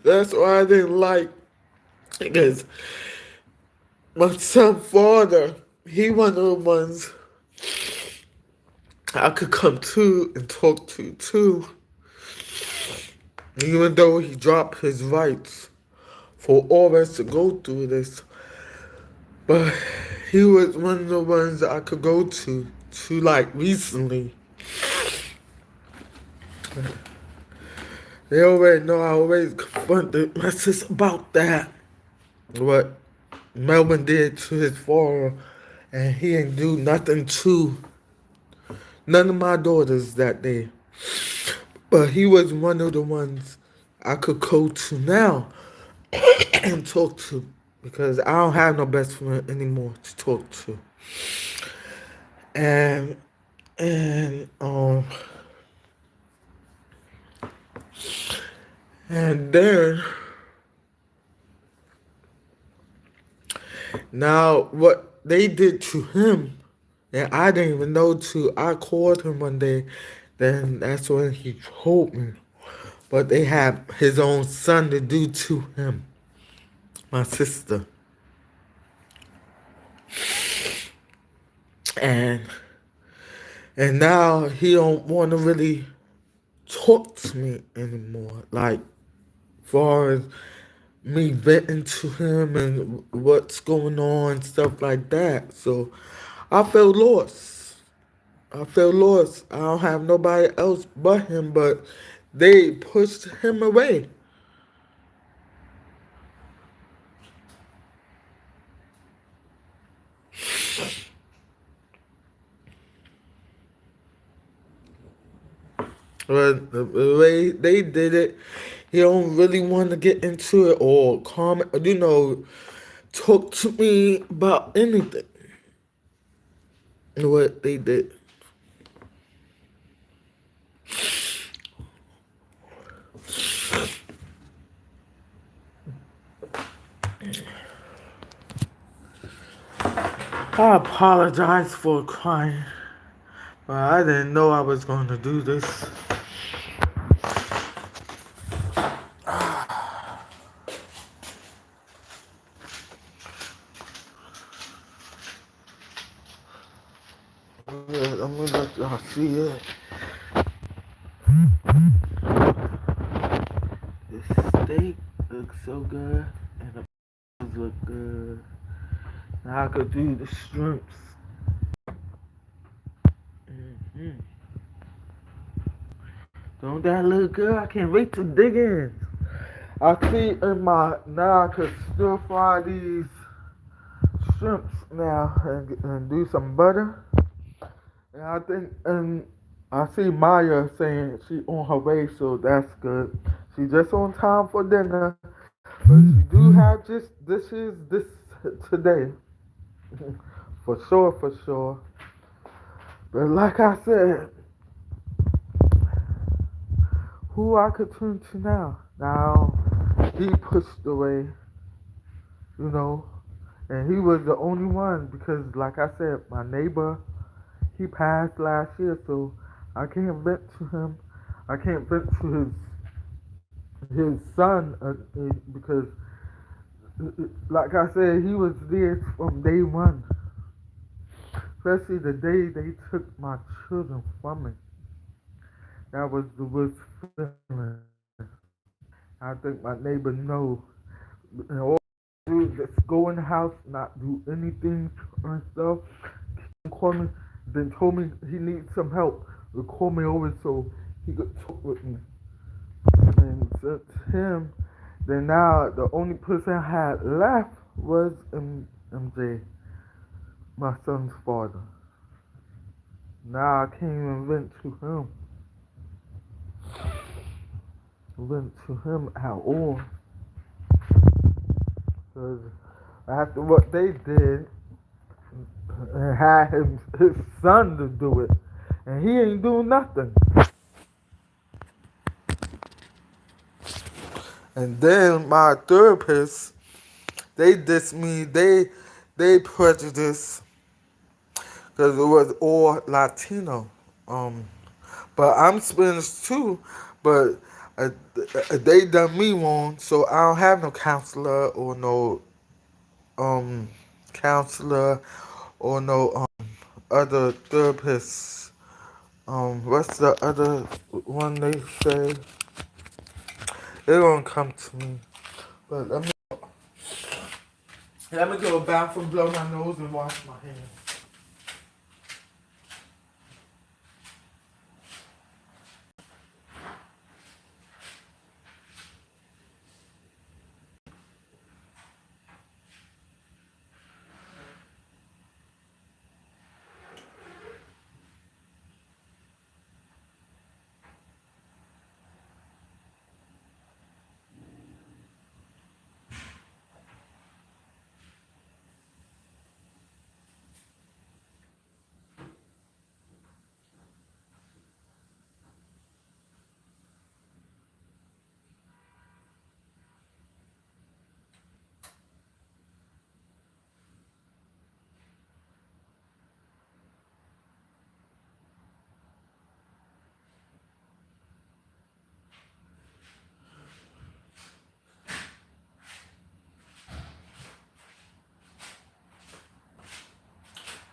That's why I didn't like, because my son's father, he one of the ones I could come to and talk to too, even though he dropped his rights for all of us to go through this. But he was one of the ones that I could go to like recently. They already know I always confronted my sis about that. What Melvin did to his father, and he didn't do nothing to none of my daughters that day. But he was one of the ones I could go to now and talk to because I don't have no best friend anymore to talk to. And and um and then now what they did to him, and I didn't even know to. I called him one day, then that's when he told me. But they had his own son to do to him, my sister. And and now he don't want to really talk to me anymore. Like far as me venting to him and what's going on, stuff like that. So I felt lost. I felt lost. I don't have nobody else but him, but they pushed him away. But the way they did it, he don't really want to get into it or comment, talk to me about anything. What they did. I apologize for crying, but I didn't know I was going to do this. I'm gonna let y'all see it. The steak looks so good, and the potatoes look good. Now I could do the shrimps. Mm-hmm. Don't that look good? I can't wait to dig in. I see in my now I could stir fry these shrimps now and do some butter. And I think and I see Maya saying she on her way, so that's good. She just on time for dinner, but she do have just dishes this today, for sure, for sure. But like I said, who I could turn to now? Now he pushed away, you know, and he was the only one because, like I said, my neighbor he passed last year, so I can't vent to him. I can't vent to his son because, like I said, he was there from day one. Especially the day they took my children from me. That was the worst feeling. I think my neighbor know. And all I do is just go in the house, not do anything and stuff. Call me, then told me he needs some help. Would call me over so he could talk with me. And since him, then now the only person I had left was MJ, my son's father. Now I can't even vent to him. Went to him at all. Because after what they did, and had his son to do it, and he ain't doing nothing. And then my therapist, they dissed me. They prejudiced because it was all Latino. Um, but I'm Spanish too. But they done me wrong, so I don't have no counselor or no um counselor or no other therapists What's the other one they say? It won't come to me. But let me go back and blow my nose and wash my hands.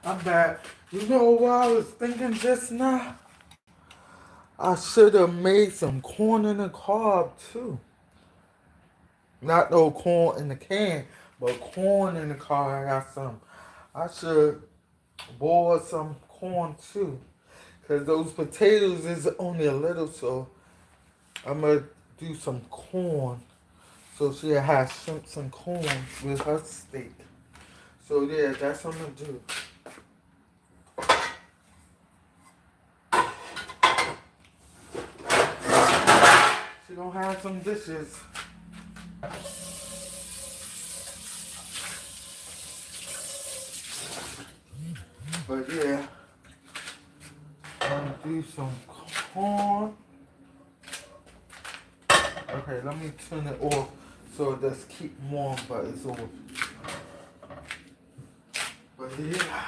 I'm back. You know what I was thinking just now? I should have made some corn in the cob too. Not no corn in the can, but corn in the cob. I got some. I should boil some corn too. Cause those potatoes is only a little, so I'm gonna do some corn. So she'll have shrimps and corn with her steak. So yeah, that's what I'm gonna do. She gonna have some dishes. But yeah, I'm gonna do some corn. Okay, let me turn it off so it does keep warm, but it's off. But yeah.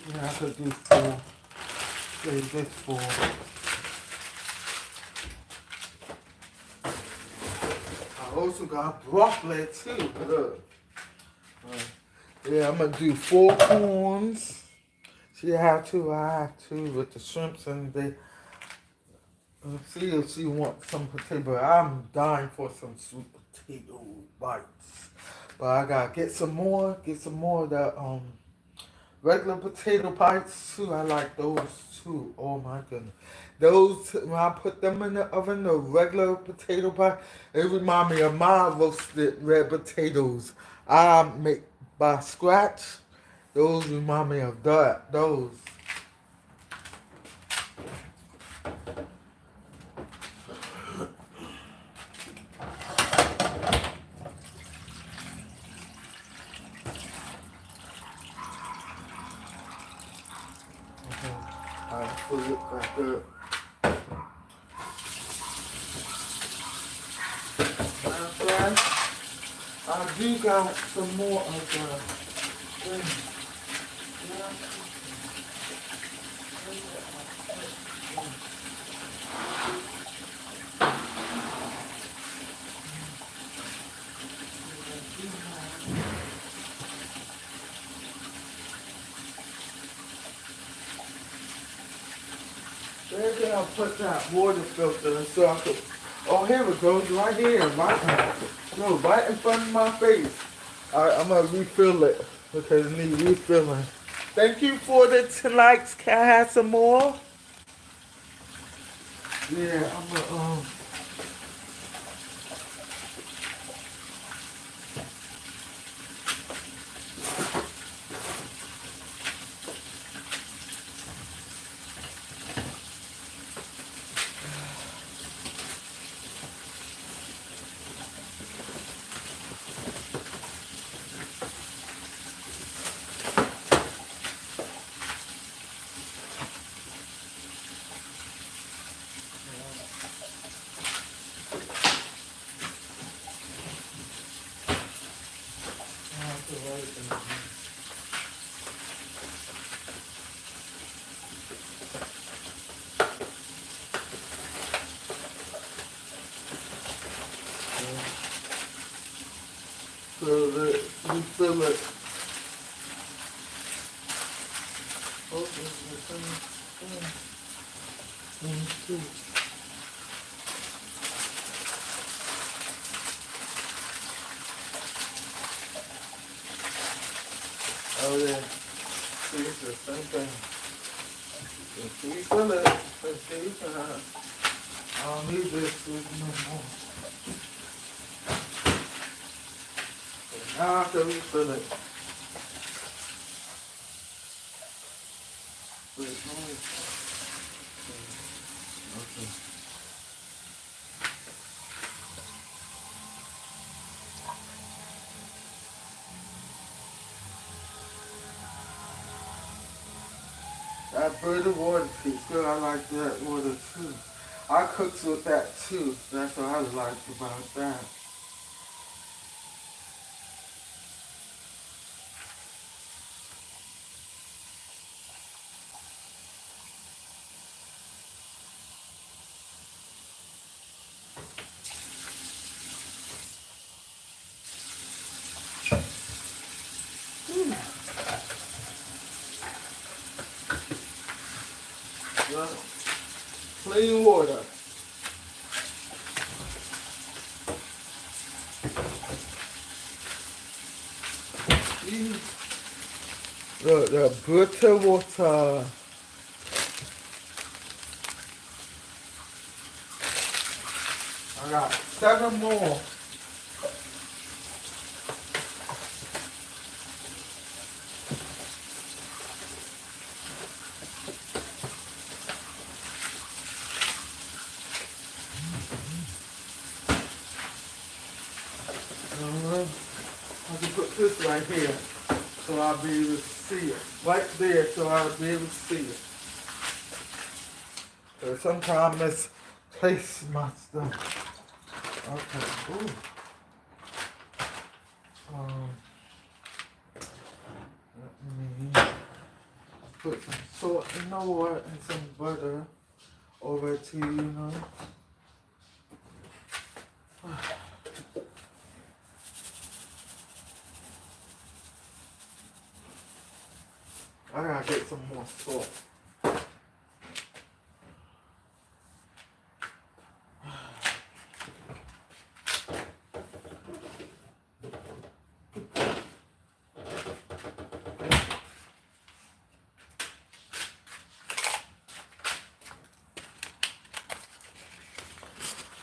Yeah, I could do four. Save this for. I also got broccoli too. Look. Yeah, I'm gonna do 4 corns. She have two, I have two with the shrimps and they. Let's see if she wants some potato. But I'm dying for some sweet potato bites. But I gotta get some more. Get some more of the regular potato bites too. I like those too. Oh my goodness. Those when I put them in the oven, the regular potato pie, it remind me of my roasted red potatoes I make by scratch. Those remind me of that. Those. Okay. I put it back up. Okay. I do got some more of the thing. Maybe I'll put that water filter so I could. Oh, here it goes, right here, right, no, right in front of my face. Alright, I'm gonna refill it because it needs refilling. Thank you for the 10 likes. Can I have some more? Yeah, I'm gonna refill it. Oh yeah, see, it's the same thing. Refill it. I don't need this no more. Now I can refill it. Okay. That bitter water tastes good. I like that water too. I cooked with that too. That's what I liked about that. Well, clean water. The bitter water. I got 7 more. I can put this right here so I'll be able to see it. Right there so I'll be able to see it. Because sometimes it's taste my stuff. Okay. Ooh. Let me put some salt in the water and some butter over to you know. I gotta get some more salt.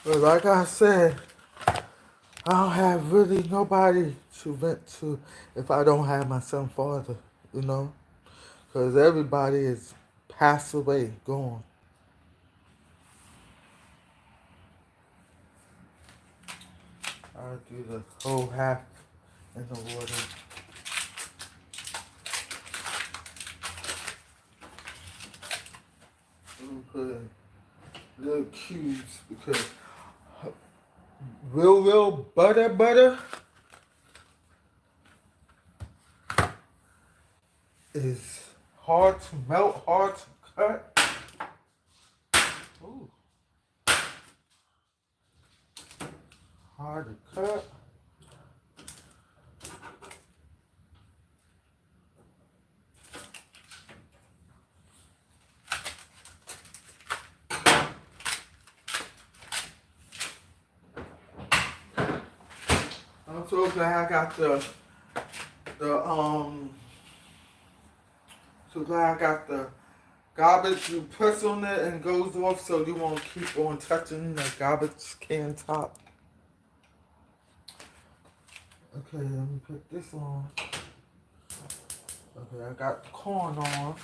But like I said, I don't have really nobody to vent to if I don't have my son father, you know? Because everybody is passed away, gone. I'll do the whole half in the water. I'm put in little cubes because real butter is hard to melt, hard to cut. Ooh. Hard to cut. I'm so glad I got the so glad I got the garbage. You press on it and goes off so you won't keep on touching the garbage can top. Okay, let me put this on. Okay, I got the corn on.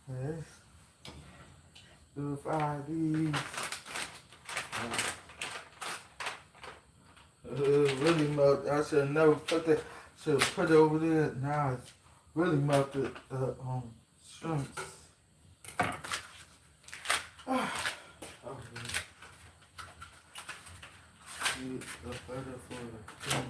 Yes. Do fry these. Really melt. I should have never put that. Should have put it over there. Now it's really melted the shrimps. Oh, need a butter for the thing.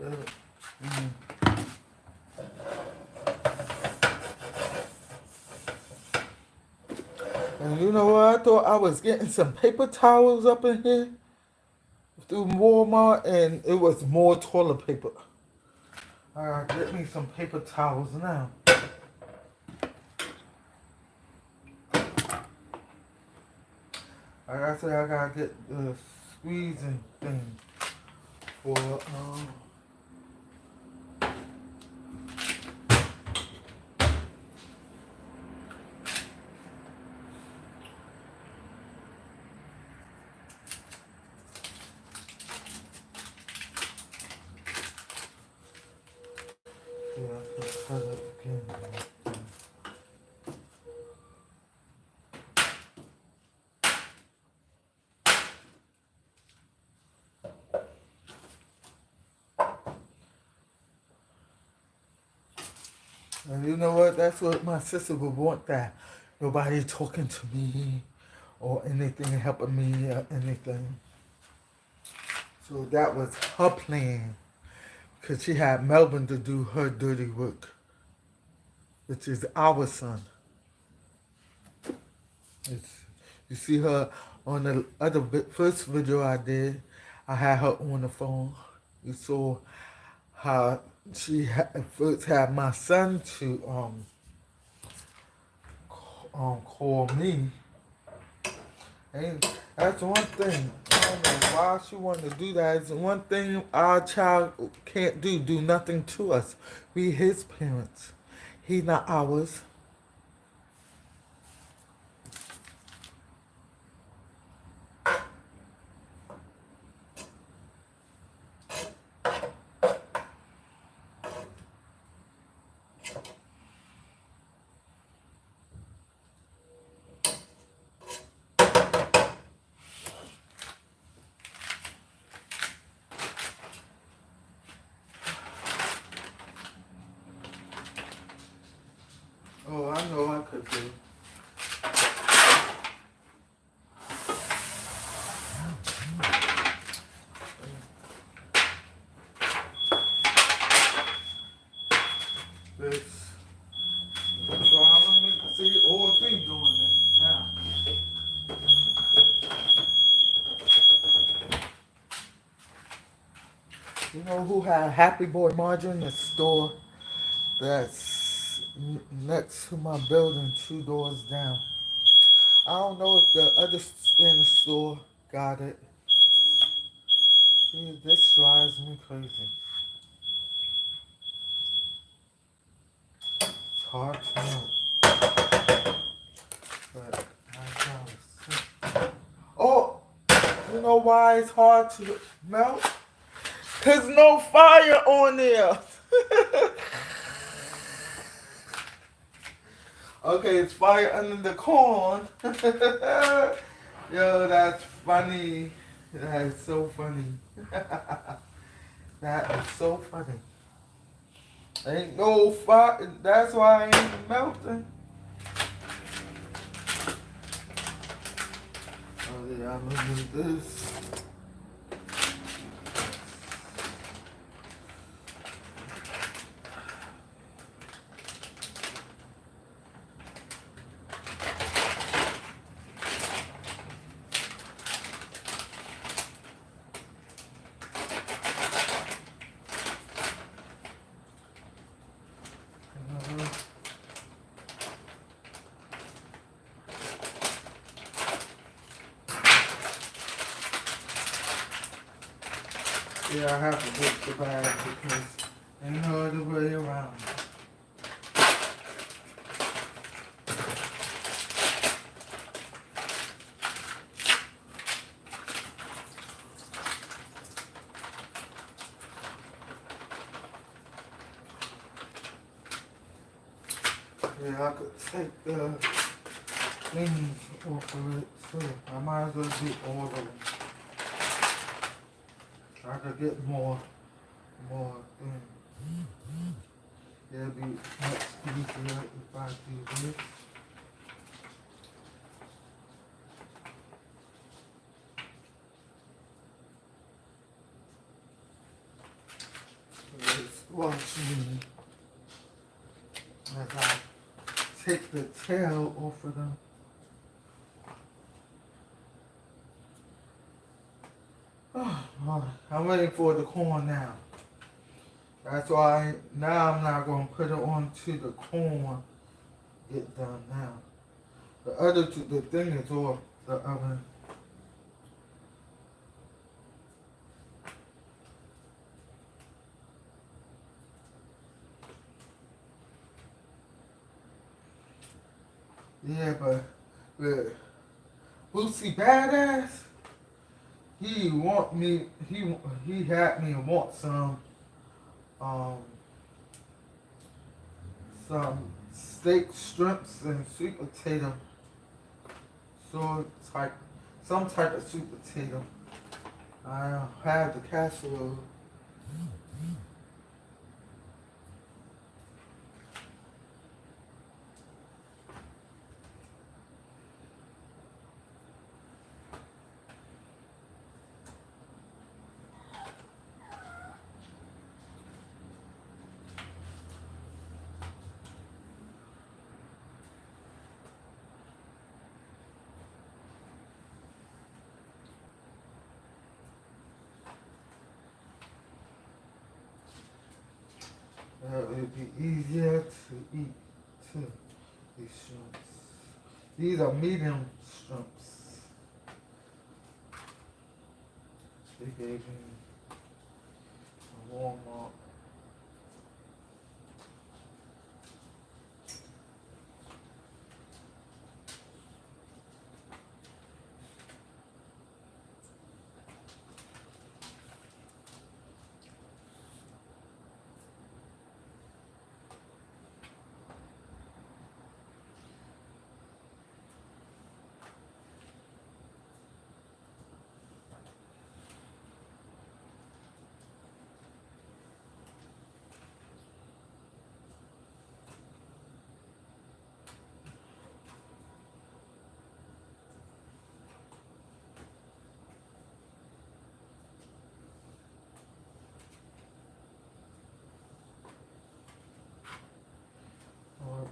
Okay. And you know what? I thought I was getting some paper towels up in here through Walmart, and it was more toilet paper. I gotta get me some paper towels now. Like I said, I gotta get the squeezing thing for yeah, I can cut it again. And you know what? That's what my sister would want, that nobody talking to me or anything helping me or anything. So that was her plan. Because she had Melvin to do her dirty work, which is our son. It's, you see her on the first video I did, I had her on the phone. You saw how she first had my son to call me. And that's one thing. I don't know why she wanted to do that. It's one thing our child can't do nothing to us. We his parents. He not ours. Oh, I know I could do. This. So I'm gonna see all three doing it now. You know who had Happy Boy margarine? The store that's next to my building, 2 doors down. I don't know if the other Spanish store got it. See, this drives me crazy. It's hard to know. But I gotta see. Oh, you know why it's hard to melt? There's no fire on there. Okay, it's fire under the corn. Yo, that's funny. That is so funny. That is so funny. Ain't no fire. That's why I ain't melting. Oh yeah, I'm gonna do this. Yeah, I have to get the bag because ain't no other way around. Yeah, I could take the things off of it too. I might as well do all of them. I could get more things. It'll be much easier if I do this. Let's watch me as I take the tail off of them. I'm waiting for the corn now. That's why now I'm not going to put it onto the corn. Get done now. The other two, the thing is off the oven. Yeah, but Boosie Badass, he had me want some steak strips and sweet potato. So type some type of sweet potato. I have the casserole. It would be easier to eat too. These shrimps. These are medium shrimps. They gave me a Walmart.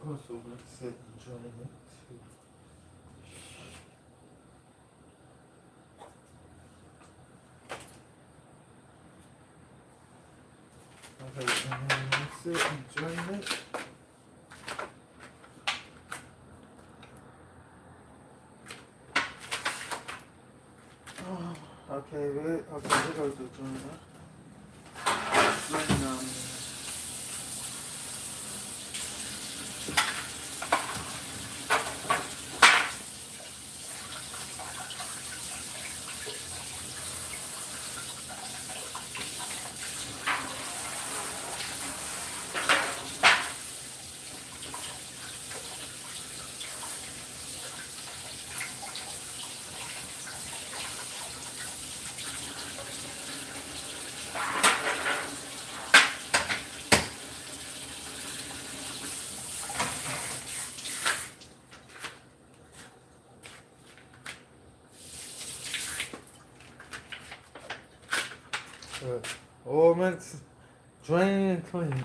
Also, let's sit and join it too. Okay, and then let's sit and join it. Okay, here goes the joiner. Ornaments, drain and clean.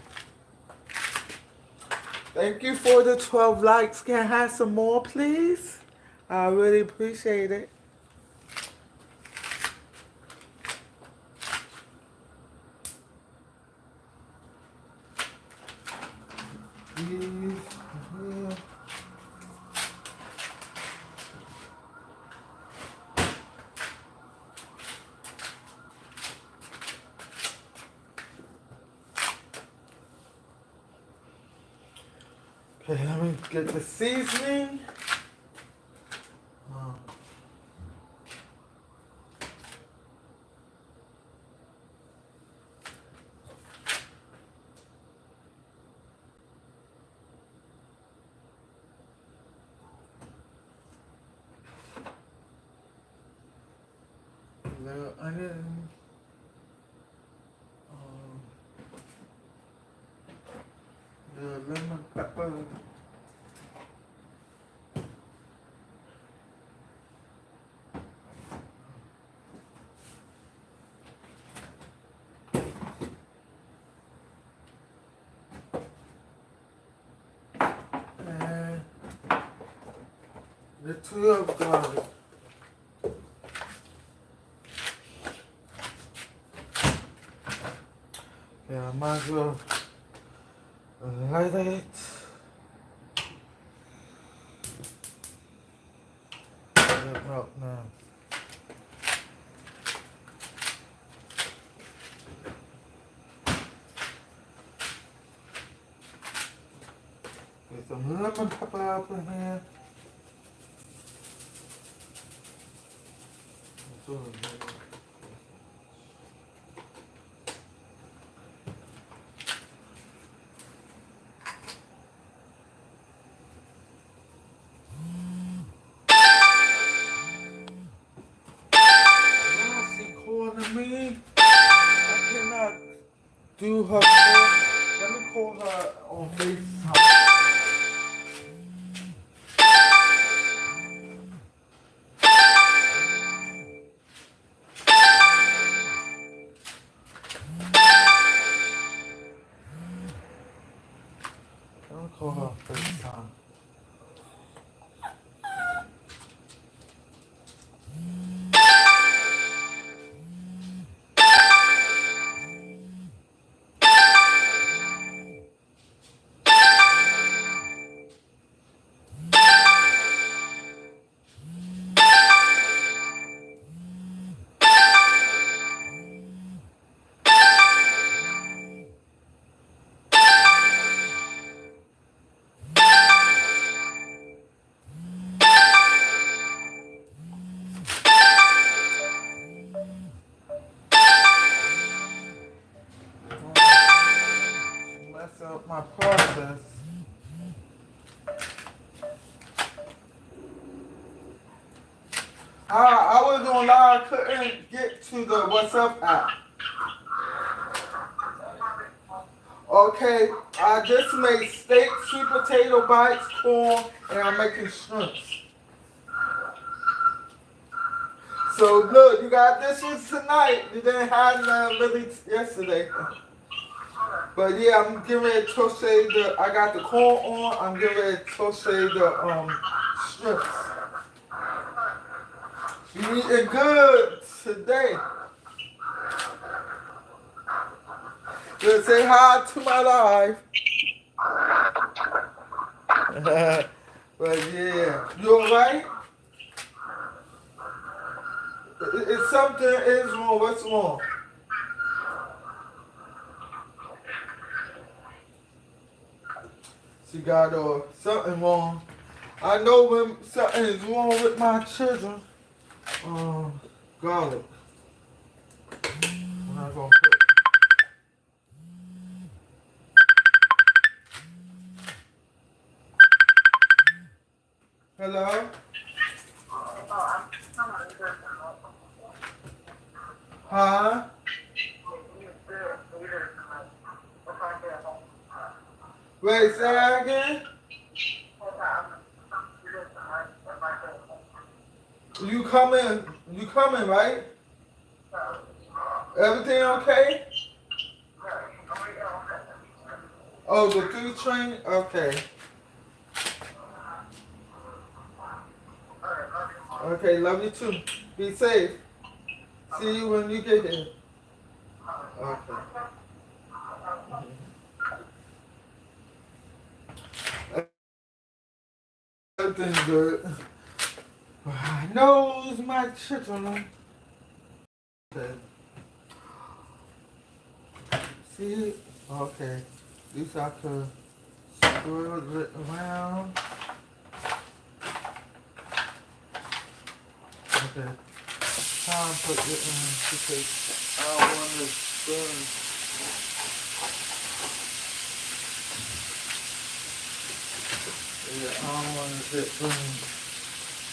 Thank you for the 12 likes. Can I have some more, please? I really appreciate it. Please, yeah. Okay, let me get the seasoning. Little onion. Little lemon pepper. And the 2 of garlic. Yeah, I might as well light it. Let it melt now. Get some lemon pepper up in here. She calling me. I cannot do her call. Let me call her on FaceTime. Let me call her on FaceTime. Mess up my process. I was on live, I couldn't get to the WhatsApp app. Okay, I just made steak, sweet potato bites, corn, and I'm making shrimps. So look, you got this one tonight. You didn't have none really yesterday. But yeah, I'm getting ready to toast I got the corn on, I'm getting ready to toast the shrimps. You eating good today. Just say hi to my life. But yeah, you alright? If something is wrong, what's wrong? She got something wrong. I know when something is wrong with my children. Garlic. I'm not gonna put. Hello? Huh? Wait, say that again? You coming, right? Everything okay? Oh, the 3 train? Okay. Okay, love you too. Be safe. See you when you get here. Okay. Everything's good. I knows my children. Okay. See? Okay. At least I could swirl it around. Okay. Try and put it in because I don't want to burn. Yeah, I don't want to burn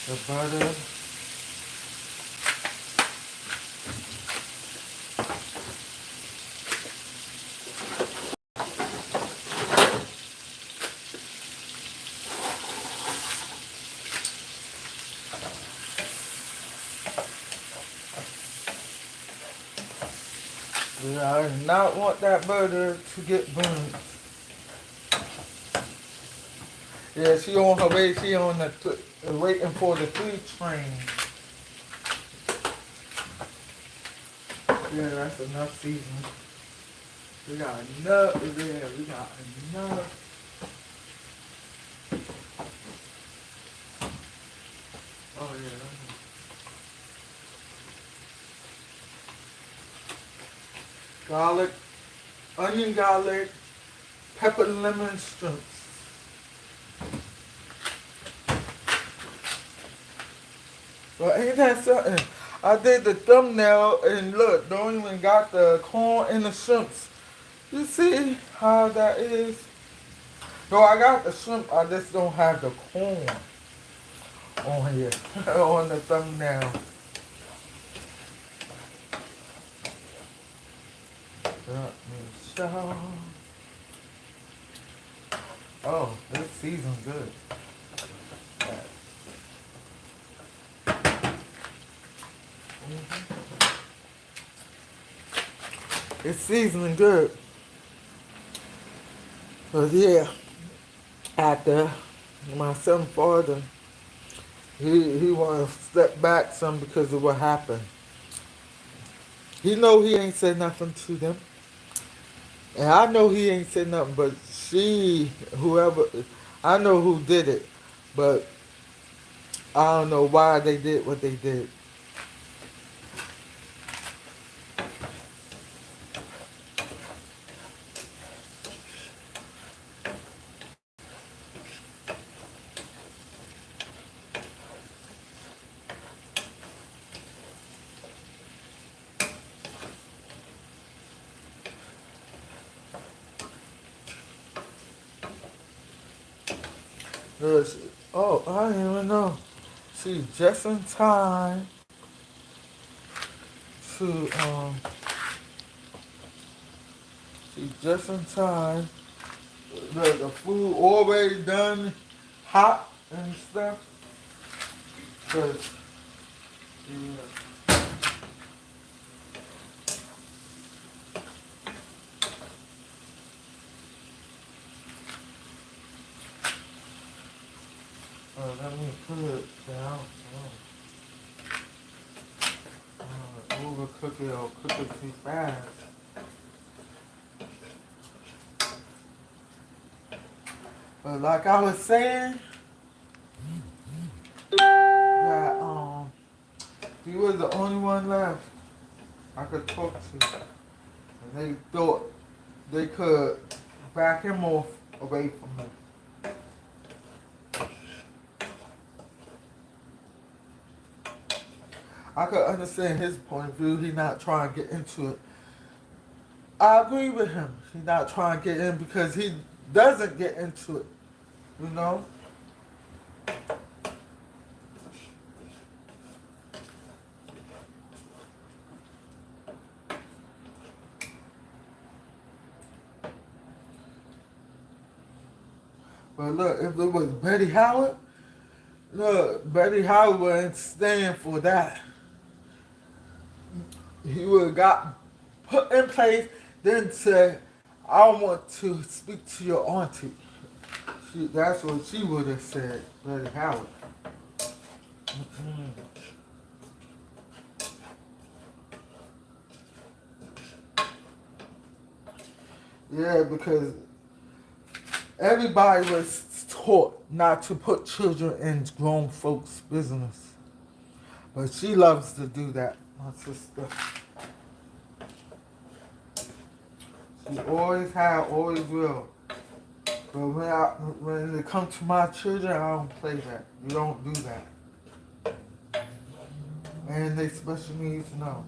the butter. Yeah, I do not want that butter to get burnt. Yeah, she on her way. She on the waiting for the 3 train. Yeah, that's enough seasoning. We got enough. Yeah, we got enough. Oh yeah. Garlic, onion, garlic, pepper, lemon, shrimps. Well, ain't that something? I did the thumbnail and look, don't even got the corn and the shrimps. You see how that is? No, I got the shrimp, I just don't have the corn on here, on the thumbnail. Let me show. Oh, this season's good. It's seasoning good. But yeah, after my son father, he want to step back some because of what happened. He know he ain't said nothing to them. And I know he ain't said nothing, but whoever, I know who did it. But I don't know why they did what they did. Oh, I didn't even know. She's just in time to, she's just in time. The food already done, hot and stuff. Cause, yeah. Let me put it down. Overcook it or cook it too fast. But like I was saying, that he was the only one left I could talk to, and they thought they could back him off away from me. I could understand his point of view. He not trying to get into it. I agree with him. He's not trying to get in because he doesn't get into it. You know? But look, if it was Betty Howard, look, Betty Howard wouldn't stand for that. He would have got put in place, then said, I want to speak to your auntie. That's what she would have said, Betty Howard. Mm-hmm. Yeah, because everybody was taught not to put children in grown folks' business. But she loves to do that, my sister. She always have, always will. But when it comes to my children, I don't play that. You don't do that. And they special needs, no.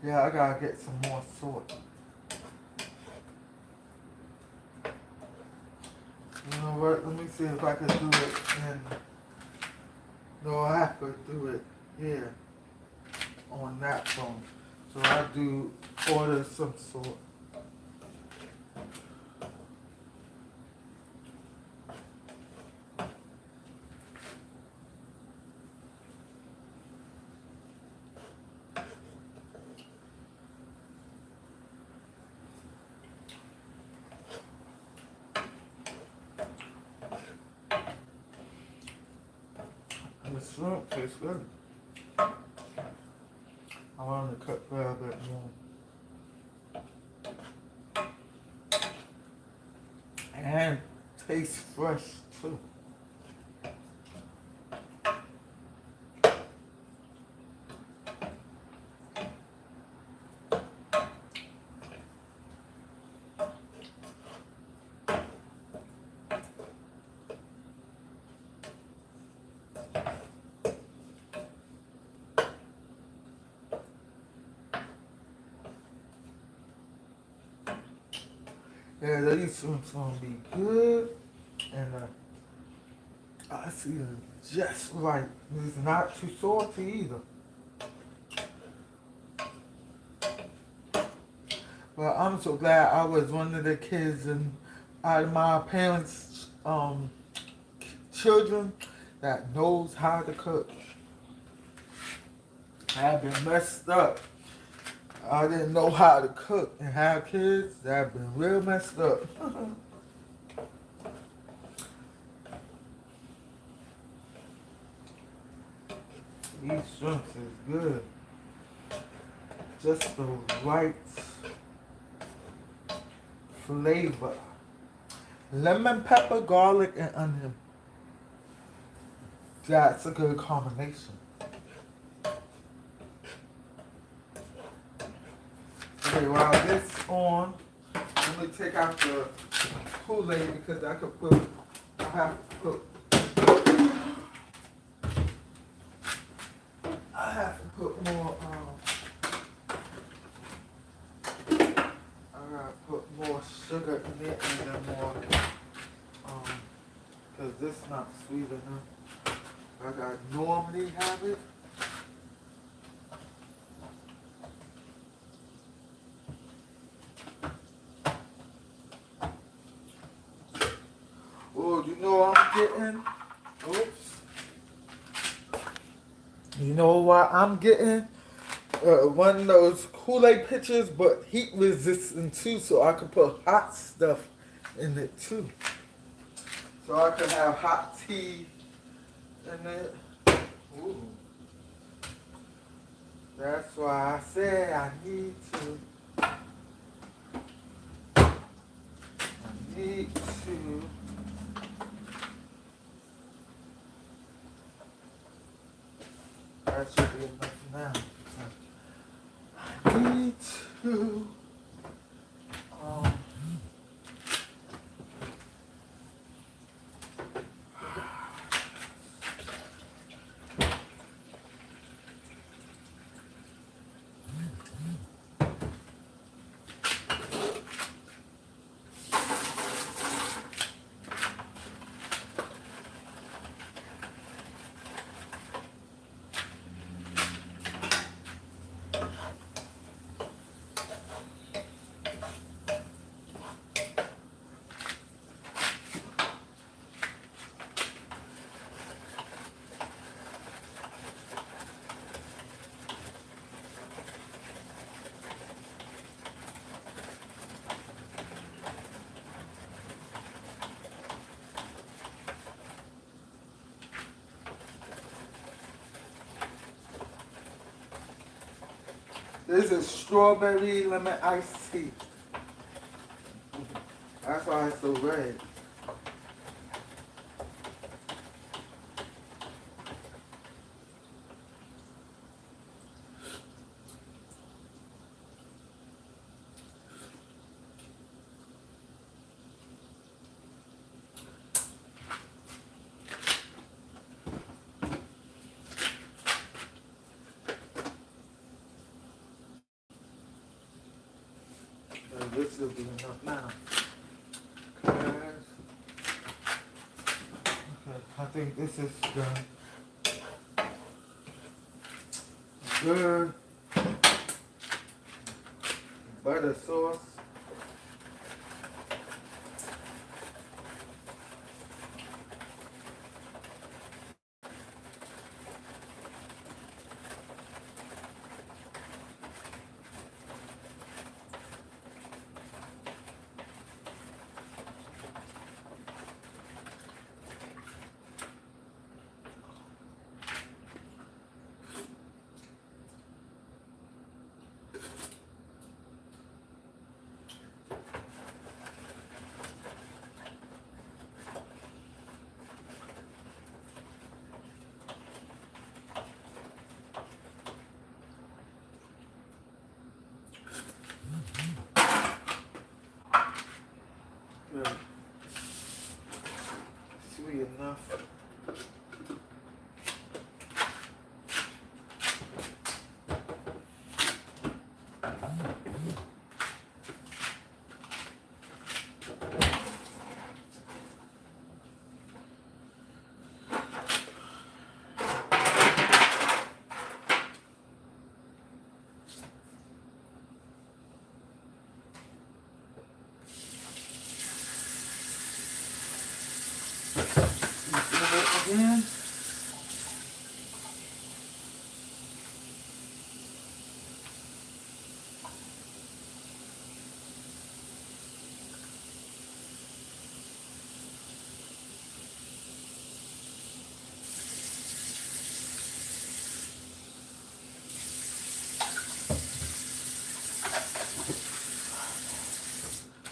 Yeah, I gotta get some more salt. You know what? Let me see if I can do it in. No, I have to do it here on that phone. So I do order some salt. And the shrimp tastes good. I want to cut a little bit more. And tastes fresh too. Yeah, these shrimps gonna be good. And I see them just right. It's not too salty either. But I'm so glad I was one of the kids and out of my parents' children that knows how to cook. I have been messed up. I didn't know how to cook and have kids that have been real messed up. These shrimps is good. Just the right flavor. Lemon pepper, garlic, and onion. That's a good combination. Okay, while this on, let me take out the Kool-Aid because I have to put more, I gotta put more sugar in it and then more, cause this not sweet enough. Like I normally have it. Oh, you know what I'm getting? Oops. You know what I'm getting? One of those Kool-Aid pitchers, but heat resistant too, so I can put hot stuff in it too. So I can have hot tea in it. Ooh. That's why I said I need to. That should be enough now. I need to. Um, This is strawberry lemon iced tea. That's why it's so red. And this will be enough now. Okay, I think this is done. Good butter sauce. Good. Sweet enough. Again.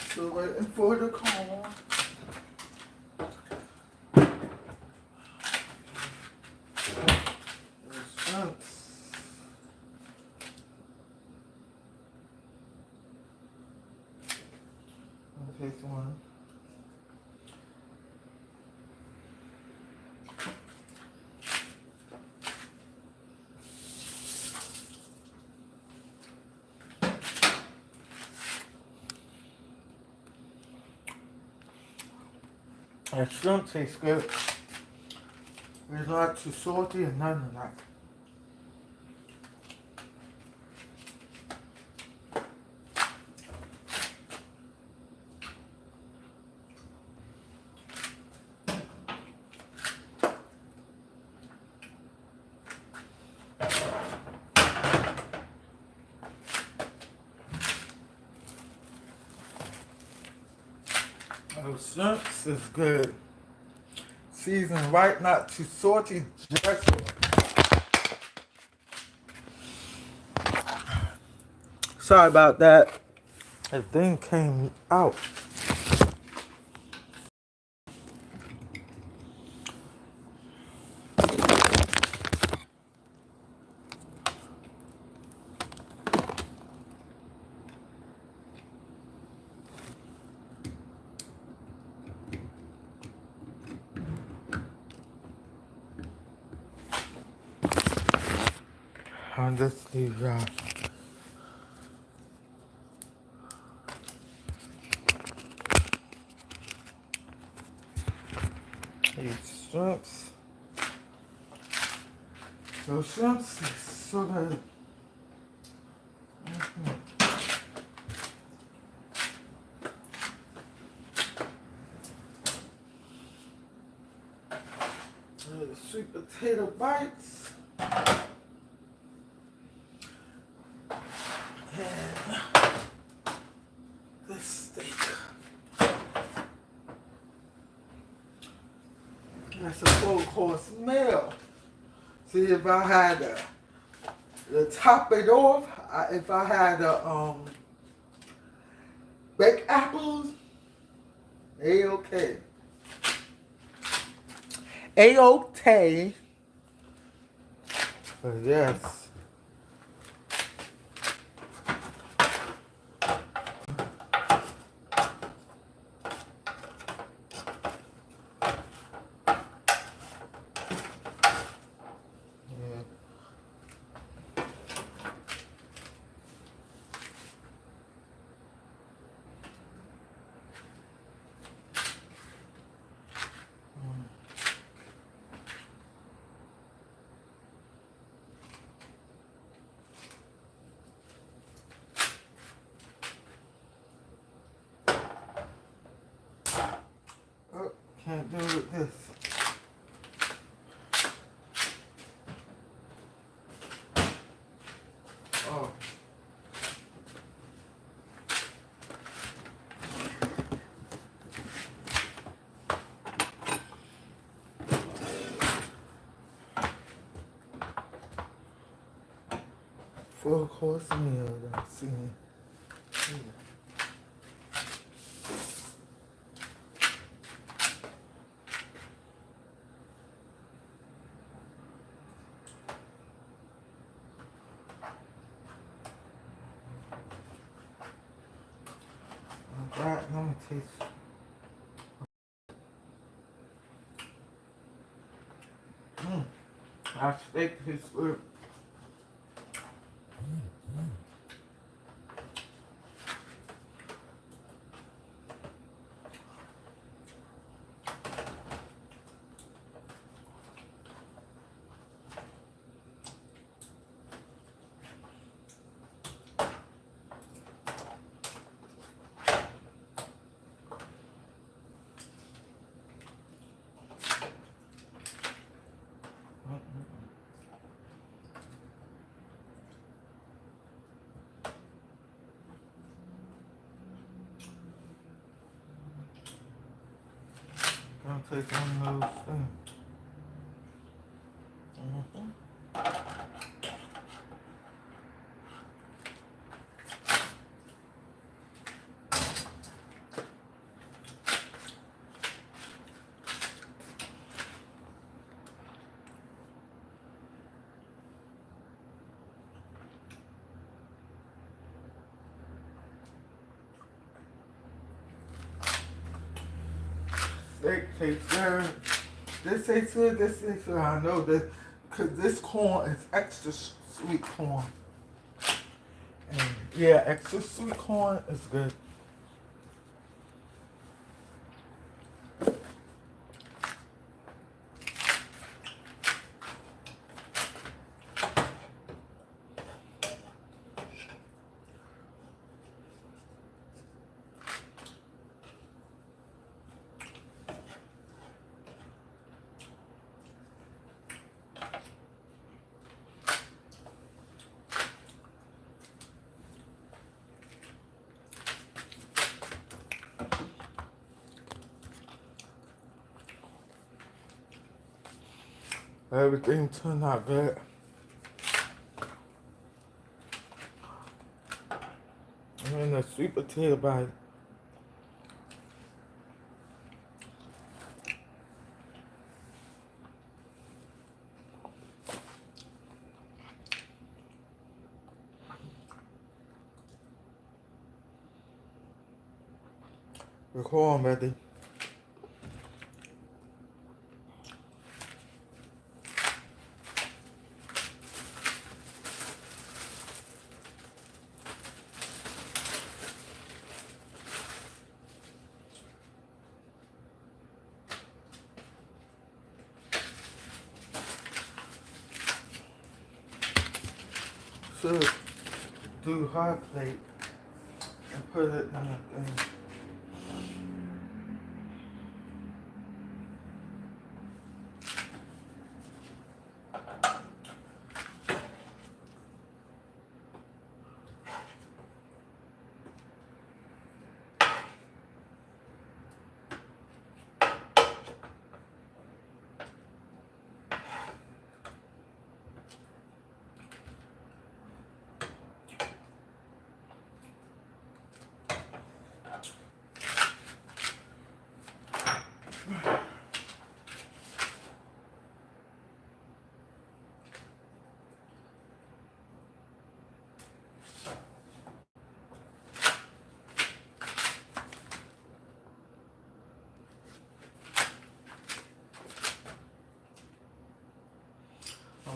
Still waiting for the corn. Take one. That shrimp tastes good. It's not too salty and none of that. Those shrimps is good. Seasoned right, not too salty, just right. Sorry about that. The thing came out. On this leave out. These shrimps. Those shrimps is so good. Sweet potato bites. And this steak. That's a full course meal. See if I had To top it off, if I had baked apples, a-okay. A-okay. But yes. Yeah. Oh, can't do it with this. Oh. Full course meal. Let's see. Alright, let me taste. Our steak is good. Gonna take one of those things. Steak tastes good. This tastes good. This tastes good. I know this because this corn is extra sweet corn. And yeah, extra sweet corn is good. Everything turned out good. And the sweet potato bite. The corn, baby. Should do hot plate and put it in a thing.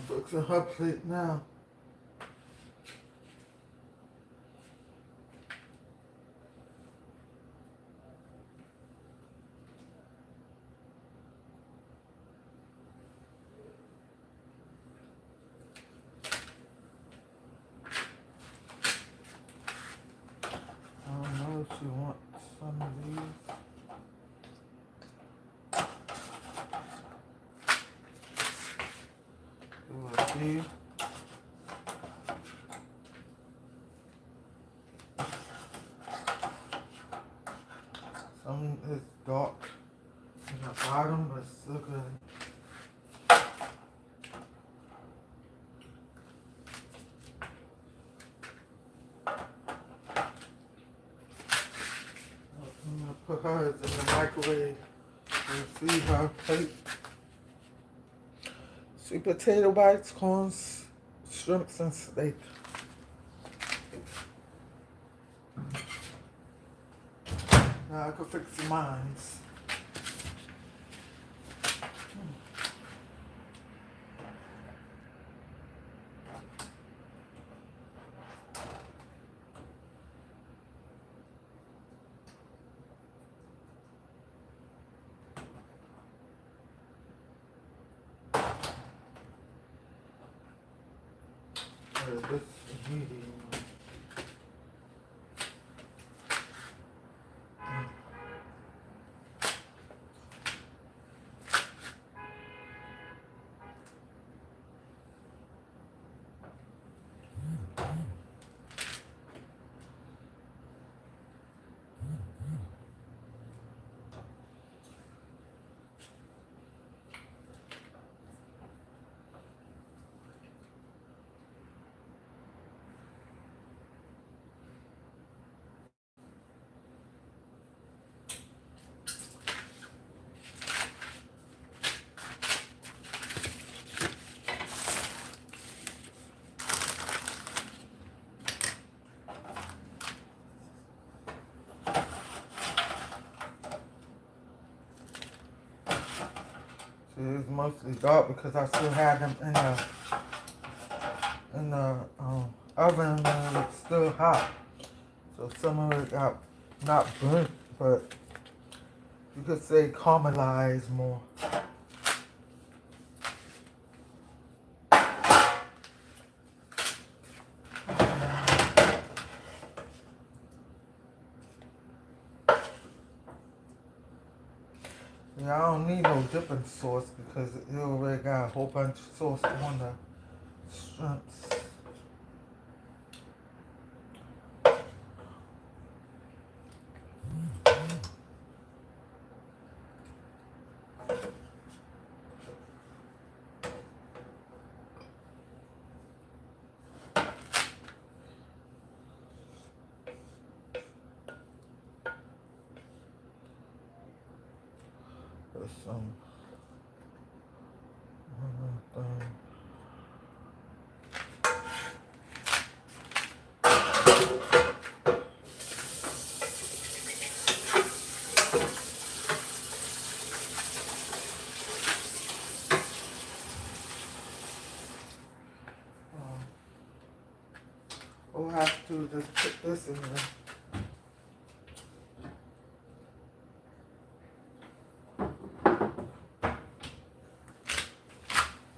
I'm fixing her plate now. I don't know if she wants some of these. Let's see. Some is dark in the bottom, but still good. I'm gonna put hers in the microwave and see her plate. Sweet potato bites, corns, shrimps, and steak. Now I can fix mines. This is medium. See, it's mostly dark because I still had them in the oven and it's still hot. So some of it got not burnt, but you could say caramelized more. Yeah, I don't need no dipping sauce because it already got a whole bunch of sauce on the shrimps. There's some thing. We'll have to just put this in there.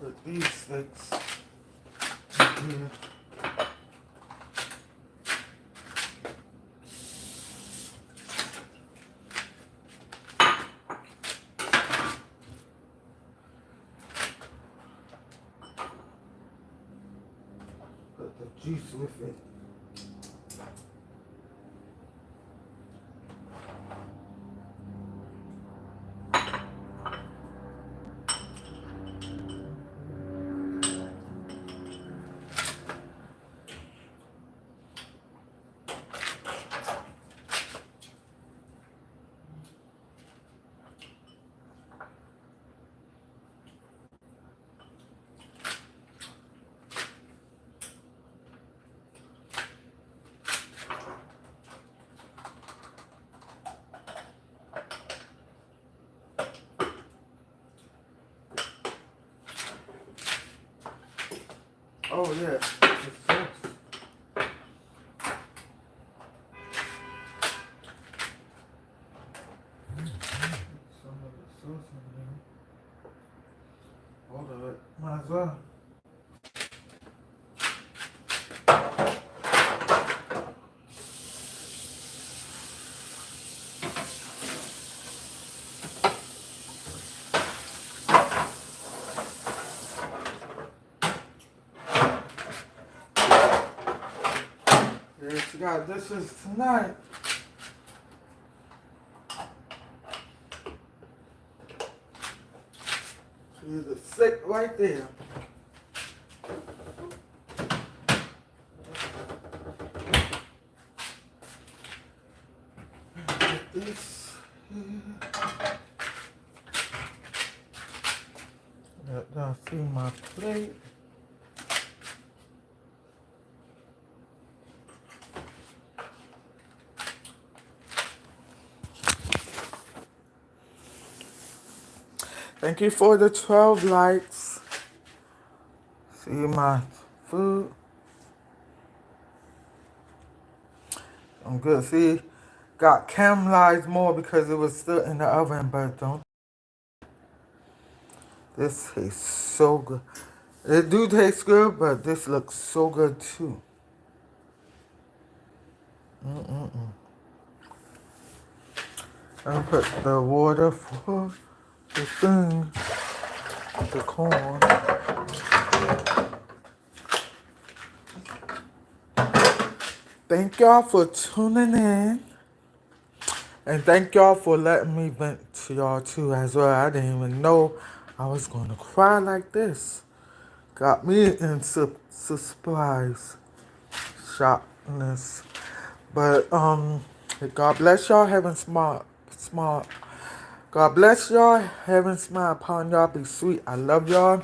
Put these sticks in here. Put the juice with it. Oh yeah. The sauce. Some of the sauce in there. All of it. Might as well. Yes, you got dishes tonight. See the sick right there. Get this here. Let y'all see my plate. Thank you for the 12 likes. See my food. I'm good. See, got caramelized more because it was still in the oven, but don't. This tastes so good. It do taste good, but this looks so good too. I'll put the water for the thing, the corn. Thank y'all for tuning in. And thank y'all for letting me vent to y'all too as well. I didn't even know I was going to cry like this. Got me in surprise shockness. But God bless y'all, heaven smart. God bless y'all, heaven smile upon y'all, be sweet. I love y'all.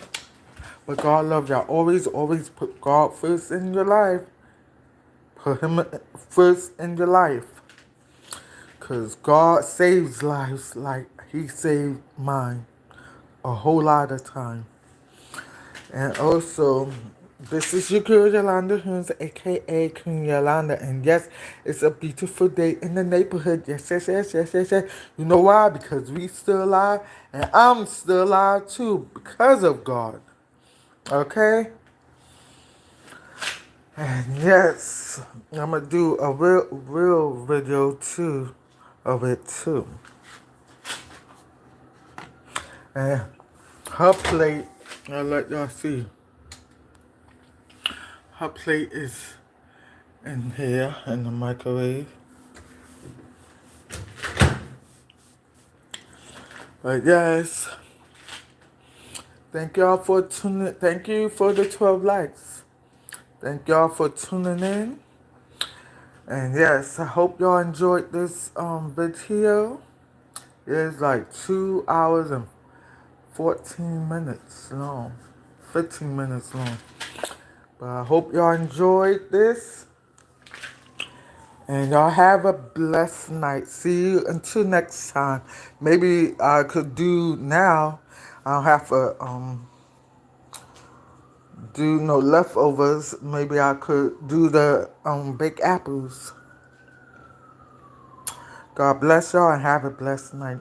But God love y'all. Always put God first in your life. Put him first in your life. Because God saves lives like he saved mine a whole lot of time. And also, this is your girl Yolanda Hearns, a.k.a. Queen Yolanda. And yes, it's a beautiful day in the neighborhood. Yes. You know why? Because we still alive. And I'm still alive too because of God. Okay? And yes, I'm going to do a real video too of it too. And her plate, I'll let y'all see. Her plate is in here in the microwave. But yes, thank y'all for tuning. Thank you for the 12 likes. Thank y'all for tuning in. And yes, I hope y'all enjoyed this video. It's like 2 hours and 14 minutes long. 15 minutes long. But I hope y'all enjoyed this. And y'all have a blessed night. See you until next time. Maybe I could do now. I don't have to do no leftovers. Maybe I could do the baked apples. God bless y'all and have a blessed night.